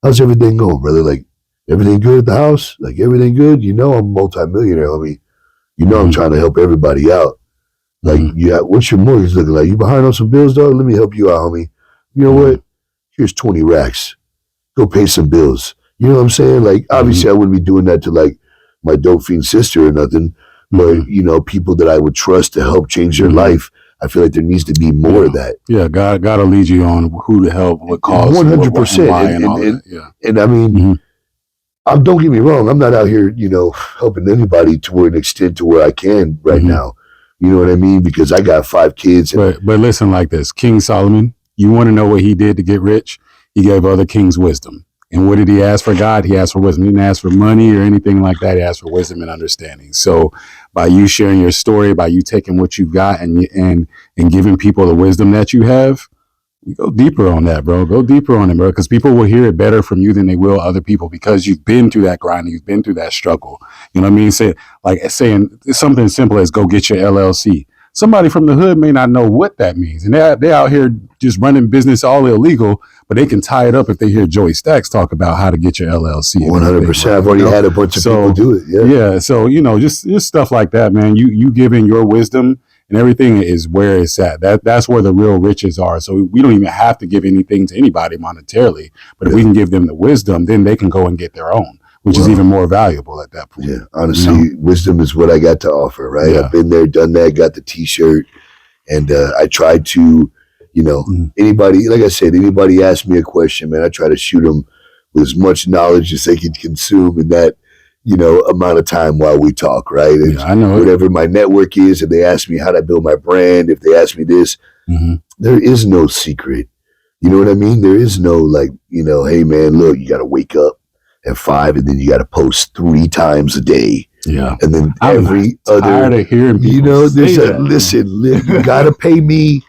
How's everything going, brother? Like, everything good at the house? Like, everything good? You know I'm a multi-millionaire, homie. You know I'm trying to help everybody out. Like, yeah, what's your mortgage looking like? You behind on some bills, dog? Let me help you out, homie. You know what? Here's 20 racks. Go pay some bills. You know what I'm saying? Like, obviously, I wouldn't be doing that to, like, my dope fiend sister or nothing. But, you know, people that I would trust to help change their life, I feel like there needs to be more of that. Yeah, God will lead you on who to help, what cause, 100%. And I mean, don't get me wrong. I'm not out here, you know, helping anybody to an extent to where I can right now. You know what I mean? Because I got 5 kids. But listen like this. King Solomon, you want to know what he did to get rich? He gave other kings wisdom. And what did he ask for God? He asked for wisdom. He didn't ask for money or anything like that. He asked for wisdom and understanding. So by you sharing your story, by you taking what you've got and giving people the wisdom that you have, we go deeper on that, bro. Go deeper on it, bro. Because people will hear it better from you than they will other people because you've been through that grind. You've been through that struggle. You know what I mean? Saying something simple as go get your LLC. Somebody from the hood may not know what that means. And they're out here just running business all illegal, but they can tie it up if they hear Joey Stax talk about how to get your LLC. 100%. I've already had a bunch of people do it. Yeah. So, you know, just stuff like that, man. You giving your wisdom and everything is where it's at. That's where the real riches are. So we don't even have to give anything to anybody monetarily, but if we can give them the wisdom, then they can go and get their own, which is even more valuable at that point. Yeah, honestly, wisdom is what I got to offer, right? I've been there, done that, got the t-shirt, and I tried to, you know, anybody, like I said, anybody ask me a question, man, I try to shoot them with as much knowledge as they can consume in that, you know, amount of time while we talk, right? And I know whatever my network is, if they ask me how to build my brand, if they ask me this, there is no secret. You know what I mean? There is no, like, you know, hey, man, look, you got to wake up at 5 and then you got to post 3 times a day. Yeah. And then I'm tired of hearing people, you know, say that. Listen, you got to pay me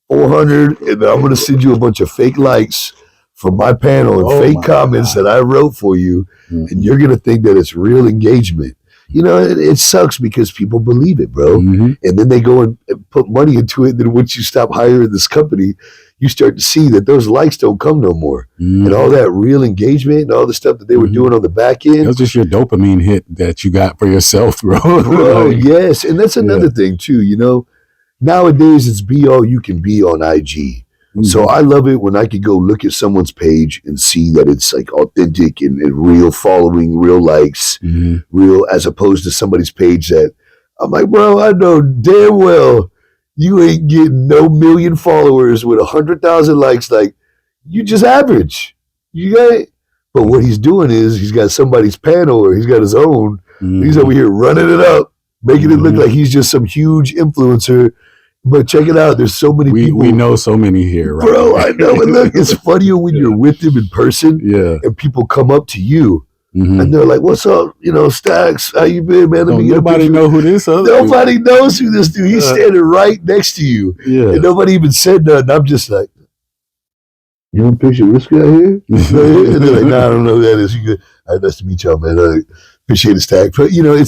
400 and I'm going to send you a bunch of fake likes from my panel and fake comments that I wrote for you. And you're going to think that it's real engagement. You know, it sucks because people believe it, bro. And then they go and put money into it. And then once you stop hiring this company, you start to see that those likes don't come no more. And all that real engagement and all the stuff that they were doing on the back end. It was just your dopamine hit that you got for yourself, bro. Bro, yes. And that's another thing too, you know. Nowadays, it's be all you can be on IG. So I love it when I could go look at someone's page and see that it's like authentic and real following, real likes, real, as opposed to somebody's page that I'm like, bro, I know damn well you ain't getting no million followers with 100,000 likes. Like, you just average. You got, but what he's doing is he's got somebody's panel or he's got his own. He's over here running it up, making it look like he's just some huge influencer. But check it out. There's so many people. We know so many here, right? Bro, I know. And look, it's funnier when you're with them in person and people come up to you and they're like, what's up? You know, Stax, how you been, man? Nobody know who this is. Nobody knows who this dude. He's standing right next to you. And nobody even said nothing. I'm just like, you want a picture of this guy here? And they're like, nah, I don't know who that is. You good? All right, nice to meet y'all, man. I appreciate the Stax. But, you know,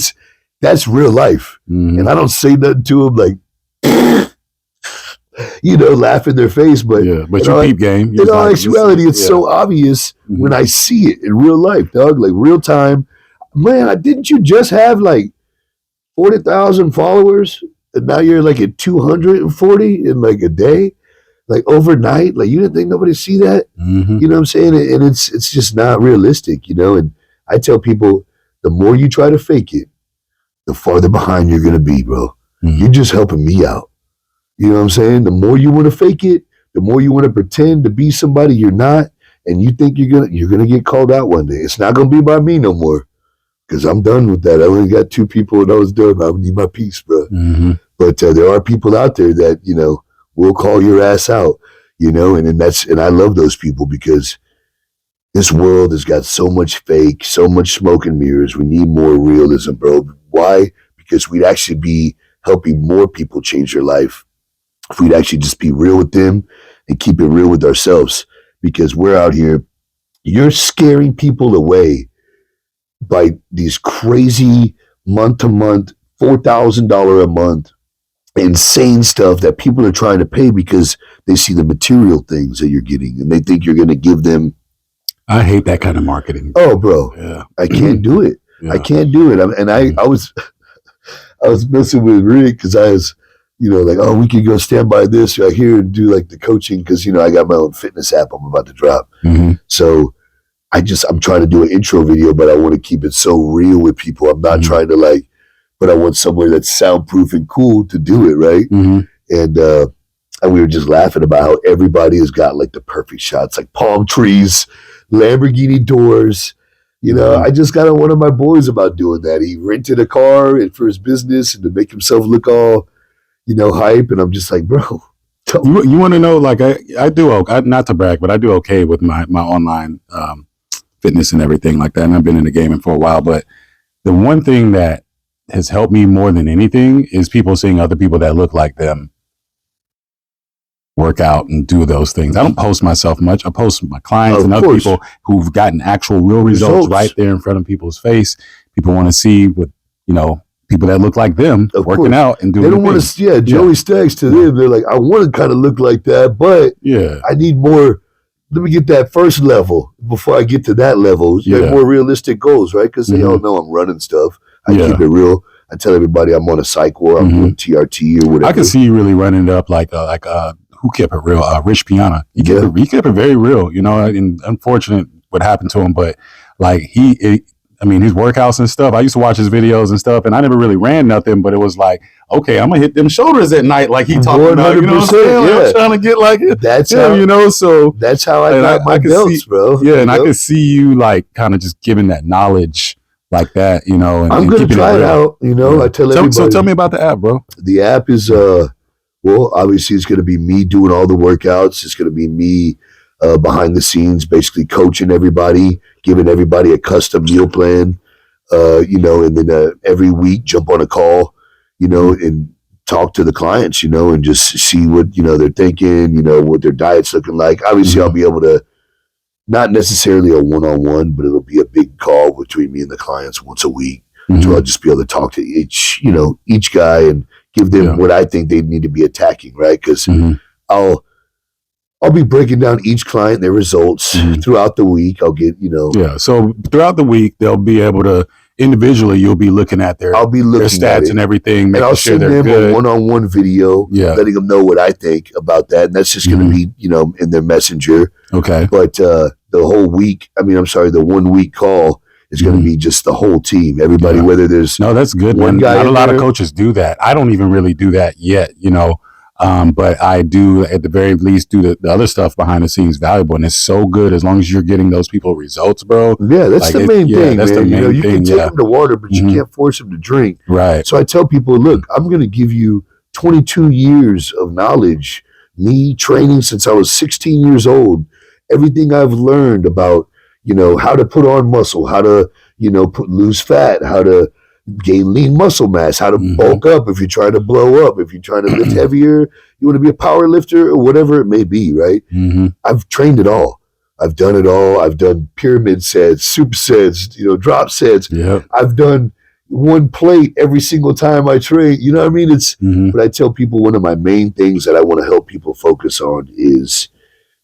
that's real life. And I don't say nothing to him like, laugh in their face. But but you peep game. In all actuality, it's so obvious when I see it in real life, dog. Like real time. Man, didn't you just have like 40,000 followers, and now you're like at 240 in like a day, like overnight? Like you didn't think nobody see that? Mm-hmm. You know what I'm saying? And it's just not realistic, And I tell people, the more you try to fake it, the farther behind you're gonna be, bro. Mm-hmm. You're just helping me out. You know what I'm saying? The more you want to fake it, the more you want to pretend to be somebody you're not, and you think you're gonna get called out one day. It's not gonna be by me no more, because I'm done with that. I only got 2 people, and I was done. I need my peace, bro. Mm-hmm. But there are people out there that will call your ass out, and I love those people, because this world has got so much fake, so much smoke and mirrors. We need more realism, bro. Why? Because we'd actually be helping more people change their life if we'd actually just be real with them and keep it real with ourselves. Because we're out here, you're scaring people away by these crazy month-to-month, $4,000 a month, insane stuff that people are trying to pay because they see the material things that you're getting, and they think you're going to give them. I hate that kind of marketing. Oh, bro. Yeah. I can't do it. Yeah. I can't do it. I was messing with Rick, because I was, like, oh, we could go stand by this right here and do like the coaching, because, I got my own fitness app I'm about to drop. Mm-hmm. So I'm trying to do an intro video, but I want to keep it so real with people. I'm not trying to but I want somewhere that's soundproof and cool to do it, right? Mm-hmm. And we were just laughing about how everybody has got like the perfect shots, like palm trees, Lamborghini doors. I just got on one of my boys about doing that. He rented a car for his business and to make himself look all, hype. And I'm just like, bro. You want to know, like, I do, not to brag, but I do okay with my online fitness and everything like that. And I've been in the gaming for a while. But the one thing that has helped me more than anything is people seeing other people that look like them work out and do those things. I don't post myself much. I post my clients and other people who've gotten actual real results right there in front of people's face. People want to see what, people that look like them working out and doing. They don't want to, Joey Stax to them. They're like, I want to kind of look like that, but I need more. Let me get that first level before I get to that level. More realistic goals, right? Because they all know I'm running stuff. I keep it real. I tell everybody I'm on a psych ward. I'm doing TRT or whatever. I can see you really running it up like who kept it real? Rich Piana. He kept it very real, and unfortunate what happened to him, but like his workouts and stuff, I used to watch his videos and stuff, and I never really ran nothing, but it was like, okay, I'm gonna hit them shoulders at night like he talking about, you know what I'm saying? Like, I'm trying to get like it. That's how, so that's how I got my belts, bro. Yeah, and I could see you like kind of just giving that knowledge like that, and I'm gonna try it out, I tell everybody. So tell me about the app, bro. The app is obviously it's going to be me doing all the workouts. It's going to be me behind the scenes, basically coaching everybody, giving everybody a custom meal plan, and then every week jump on a call, and talk to the clients, and just see what, they're thinking, what their diet's looking like. Obviously, I'll be able to, not necessarily a one-on-one, but it'll be a big call between me and the clients once a week. So I'll just be able to talk to each guy and give them what I think they need to be attacking, right? Because I'll be breaking down each client, their results throughout the week. I'll get, so throughout the week, they'll be able to, individually, you'll be looking at their stats and everything, making I'll sure send they're them good. a one-on-one video, letting them know what I think about that. And that's just going to be, in their messenger. Okay. But the whole week, the 1 week call, it's going to be just the whole team, everybody, whether there's that's good, one man. guy Not a lot of coaches do that. I don't even really do that yet, but I do at the very least do the other stuff behind the scenes valuable, and it's so good as long as you're getting those people results, bro. Yeah, that's the main thing, that's man. the main you thing, can take them to water, but you can't force them to drink. Right. So I tell people, look, I'm going to give you 22 years of knowledge, me training since I was 16 years old, everything I've learned about, how to put on muscle, how to, lose fat, how to gain lean muscle mass, how to bulk up if you're trying to blow up, if you're trying to lift heavier, you want to be a power lifter or whatever it may be, right? I've trained it all. I've done it all. I've done pyramid sets, supersets, drop sets. Yep. I've done, one plate every single time I train. You know what I mean? It's but I tell people one of my main things that I want to help people focus on is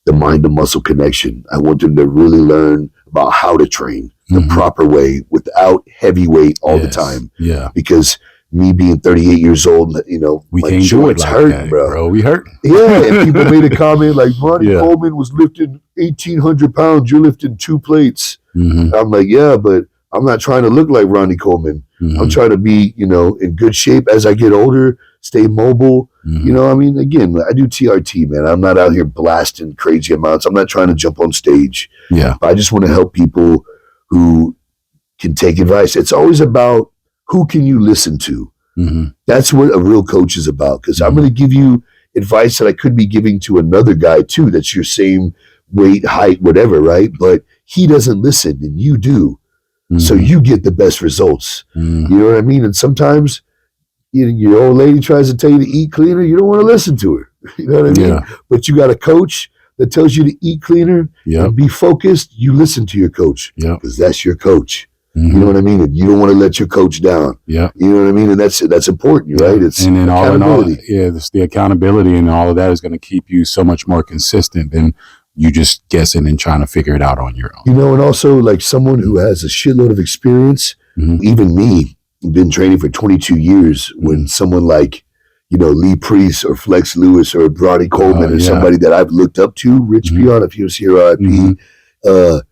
the mind to muscle connection. I want them to really learn about how to train the proper way without heavy weight all the time. Yeah. Because me being 38 years old, you know, we my can't do it joints like hurt, that, bro. We hurt. Yeah, and people made a comment like, Ronnie Coleman was lifting 1,800 pounds. You're lifting 2 plates. I'm like, yeah, but I'm not trying to look like Ronnie Coleman. I'm trying to be, you know, in good shape as I get older, stay mobile. You know, I mean, again, I do TRT, man. I'm not out here blasting crazy amounts. I'm not trying to jump on stage. Yeah. But I just want to help people who can take advice. It's always about who can you listen to. That's what a real coach is about. Because I'm going to give you advice that I could be giving to another guy too, that's your same weight, height, whatever, right? But he doesn't listen and you do. So you get the best results. You know what I mean? And sometimes your old lady tries to tell you to eat cleaner, you don't want to listen to her. You know what I mean? Yeah. But you got a coach that tells you to eat cleaner and be focused. You listen to your coach because that's your coach. You know what I mean? And you don't want to let your coach down. Yeah. You know what I mean? And that's important, right? It's and then accountability. it's the accountability and all of that is going to keep you so much more consistent than you just guessing and trying to figure it out on your own. You know, and also like someone who has a shitload of experience, even me, been training for 22 years, when someone like, you know, Lee Priest or Flex Lewis or Bronny Coleman or somebody that I've looked up to, Rich Pion, if he was here, RIP,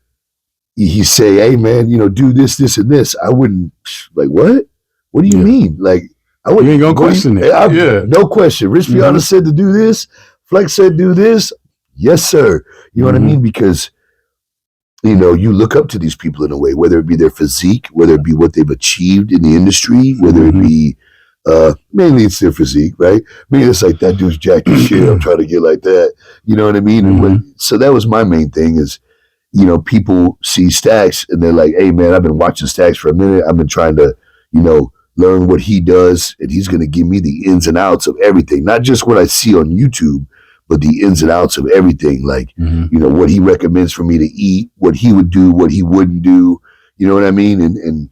he say, hey man, you know, do this, this, and this. I wouldn't like, what? What do you mean? Like, I wouldn't. You ain't gonna question it. No question. Rich Piana said to do this. Flex said do this. Yes, sir. You know what I mean? Because, you know, you look up to these people in a way, whether it be their physique, whether it be what they've achieved in the industry, whether it be, mainly it's their physique, right? I mean, it's like that dude's jacked as shit. I'm trying to get like that. You know what I mean? And so that was my main thing is, you know, people see Stax and they're like, hey man, I've been watching Stax for a minute. I've been trying to, you know, learn what he does, and he's going to give me the ins and outs of everything, not just what I see on YouTube, but the ins and outs of everything. Like, you know, what he recommends for me to eat, what he would do, what he wouldn't do. You know what I mean? And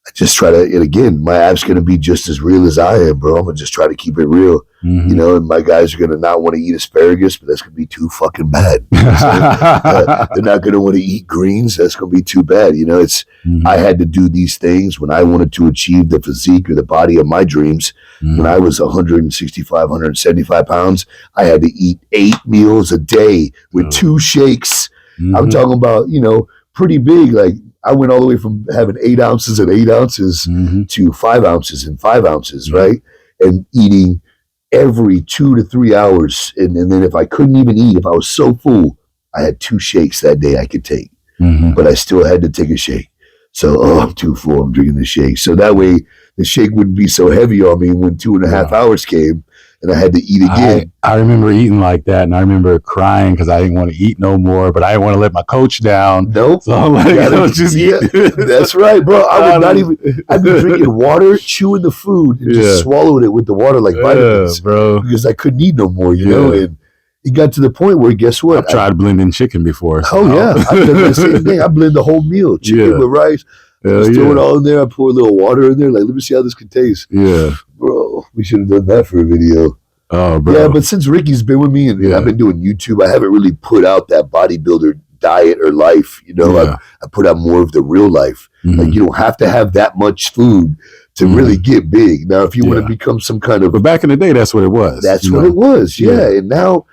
I just try to, and again, my app's going to be just as real as I am, bro. I'm going to just try to keep it real. You know, and my guys are going to not want to eat asparagus, but that's going to be too fucking bad. You know they're not going to want to eat greens. That's going to be too bad. You know, it's, I had to do these things when I wanted to achieve the physique or the body of my dreams. When I was 165, 175 pounds, I had to eat 8 meals a day with 2 shakes. I'm talking about, you know, pretty big. Like, I went all the way from having 8 ounces and 8 ounces to 5 ounces and 5 ounces, right? And eating every 2 to 3 hours. And then if I couldn't even eat, if I was so full, I had 2 shakes that day I could take. But I still had to take a shake. So, I'm too full, I'm drinking the shake. So that way the shake wouldn't be so heavy on me when 2.5 hours came and I had to eat again. I remember eating like that, and I remember crying because I didn't want to eat no more, but I didn't want to let my coach down. Nope. So I'm like, just eat. That's right, bro. I would not even, I'd be drinking water, chewing the food, and just swallowing it with the water like vitamins, bro. Because I couldn't eat no more, you know? And it got to the point where, guess what? I've tried blending chicken before. So. Oh, yeah. I've done the same thing. I blend the whole meal, chicken with rice. Just throw it all in there. I pour a little water in there. Like, let me see how this can taste. Yeah. Bro, we should have done that for a video. Oh, bro. Yeah, but since Ricky's been with me and I've been doing YouTube, I haven't really put out that bodybuilder diet or life. You know, I put out more of the real life. Like, you don't have to have that much food to really get big. Now, if you want to become some kind of... But back in the day, that's what it was. That's what it was, And now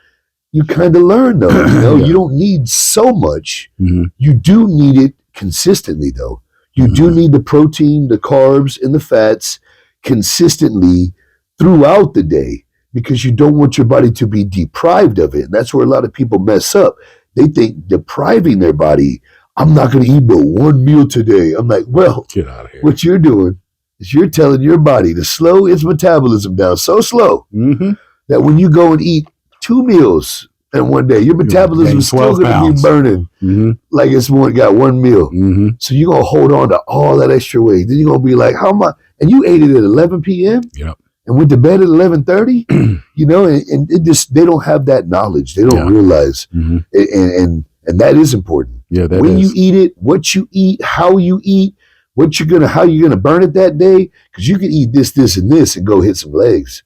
you kind of learn, though. You know, you don't need so much. You do need it consistently, though. You do need the protein, the carbs, and the fats consistently throughout the day, because you don't want your body to be deprived of it. And that's where a lot of people mess up. They think depriving their body, I'm not going to eat but 1 meal today. I'm like, well, get out of here. What you're doing is you're telling your body to slow its metabolism down so slow that when you go and eat 2 meals in one day, your metabolism is still going to be burning like it's got 1 meal. So you're going to hold on to all that extra weight. Then you're going to be like, how am I? And you ate it at 11 p.m.? Yep. And went to bed at 11:30, you know, and it just, they don't have that knowledge. They don't realize. And that is important. Yeah, that when you eat it, what you eat, how you eat, how you gonna burn it that day? Because you can eat this, this, and this, and go hit some legs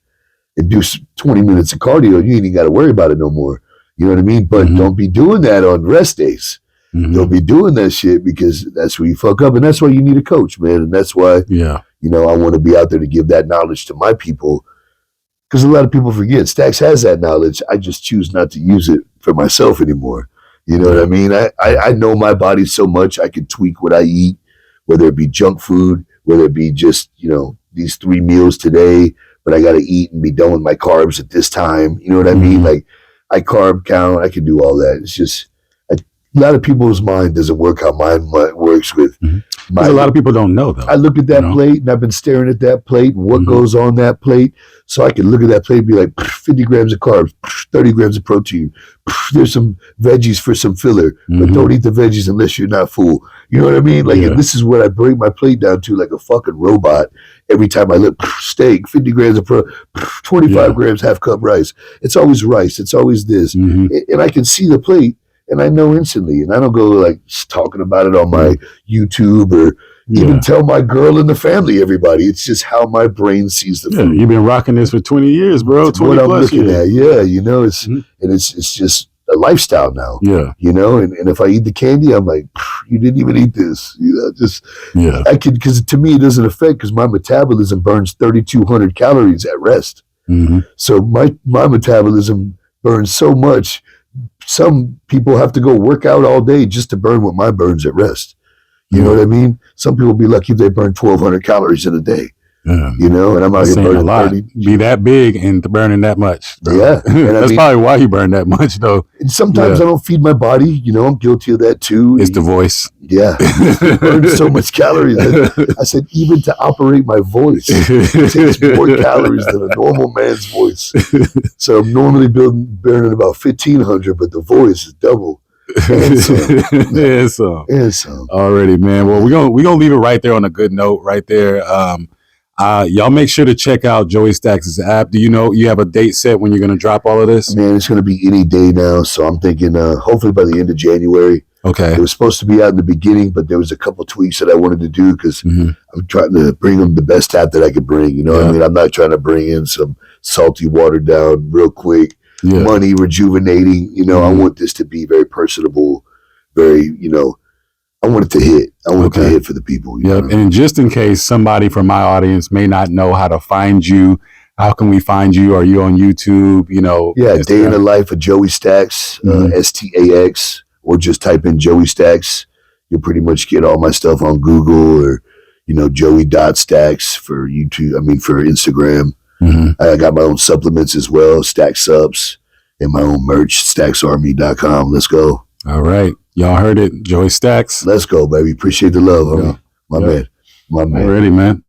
and do 20 minutes of cardio. You ain't even got to worry about it no more. You know what I mean? But don't be doing that on rest days. Don't be doing that shit, because that's where you fuck up, and that's why you need a coach, man. And that's why, I want to be out there to give that knowledge to my people, because a lot of people forget Stax has that knowledge. I just choose not to use it for myself anymore. You know what I mean? I know my body so much. I can tweak what I eat, whether it be junk food, whether it be just, these 3 meals today, but I got to eat and be done with my carbs at this time. You know what I mean? Like, I carb count. I can do all that. It's just, a lot of people's mind doesn't work how mine works with. A lot of people don't know, though. I look at that plate, and I've been staring at that plate and what goes on that plate. So I can look at that plate and be like, 50 grams of carbs, 30 grams of protein. There's some veggies for some filler, but don't eat the veggies unless you're not full. You know what I mean? Like, and this is what I break my plate down to, like a fucking robot. Every time I look, steak, 50 grams of 25 grams, half cup rice. It's always rice. It's always this. And I can see the plate, and I know instantly. And I don't go like talking about it on my YouTube or even tell my girl and the family, everybody. It's just how my brain sees the food. You've been rocking this for 20 years, bro. It's 20 what plus I'm looking years. At. Yeah, it's and it's just a lifestyle now. Yeah. And if I eat the candy, I'm like, you didn't even eat this. I could, because to me it doesn't affect, because my metabolism burns 3,200 calories at rest. So my metabolism burns so much. Some people have to go work out all day just to burn what mine burns at rest. You know what I mean? Some people be lucky if they burn 1,200 calories in a day. And I'm out here burning a lot. 30. Be that big and burning that much. Bro. Yeah. And that's probably why you burn that much, though. And sometimes I don't feed my body. I'm guilty of that too. It's the voice. Yeah. It burns so much calories. I said, even to operate my voice, it takes more calories than a normal man's voice. So I'm normally burning about 1,500, but the voice is double. And some. Already, man. Well, we're gonna leave it right there on a good note right there. Y'all make sure to check out Joey Stax' app. Do you have a date set when you're going to drop all of this? Man, it's going to be any day now. So I'm thinking hopefully by the end of January. Okay. It was supposed to be out in the beginning, but there was a couple tweaks that I wanted to do, because I'm trying to bring them the best app that I could bring. What I mean? I'm not trying to bring in some salty, watered down, real quick, money rejuvenating. I want this to be very personable, very, I want it to hit. I want it to hit for the people. You know? And just in case somebody from my audience may not know how to find you, how can we find you? Are you on YouTube? Yeah, Day in the Life of Joey Stax, Stax, or just type in Joey Stax. You'll pretty much get all my stuff on Google, or Joey.Stax for YouTube. For Instagram. I got my own supplements as well, Stax Subs, and my own merch, StaxArmy.com. Let's go. All right. Y'all heard it. Joey Stax. Let's go, baby. Appreciate the love, homie. My man. Already, man.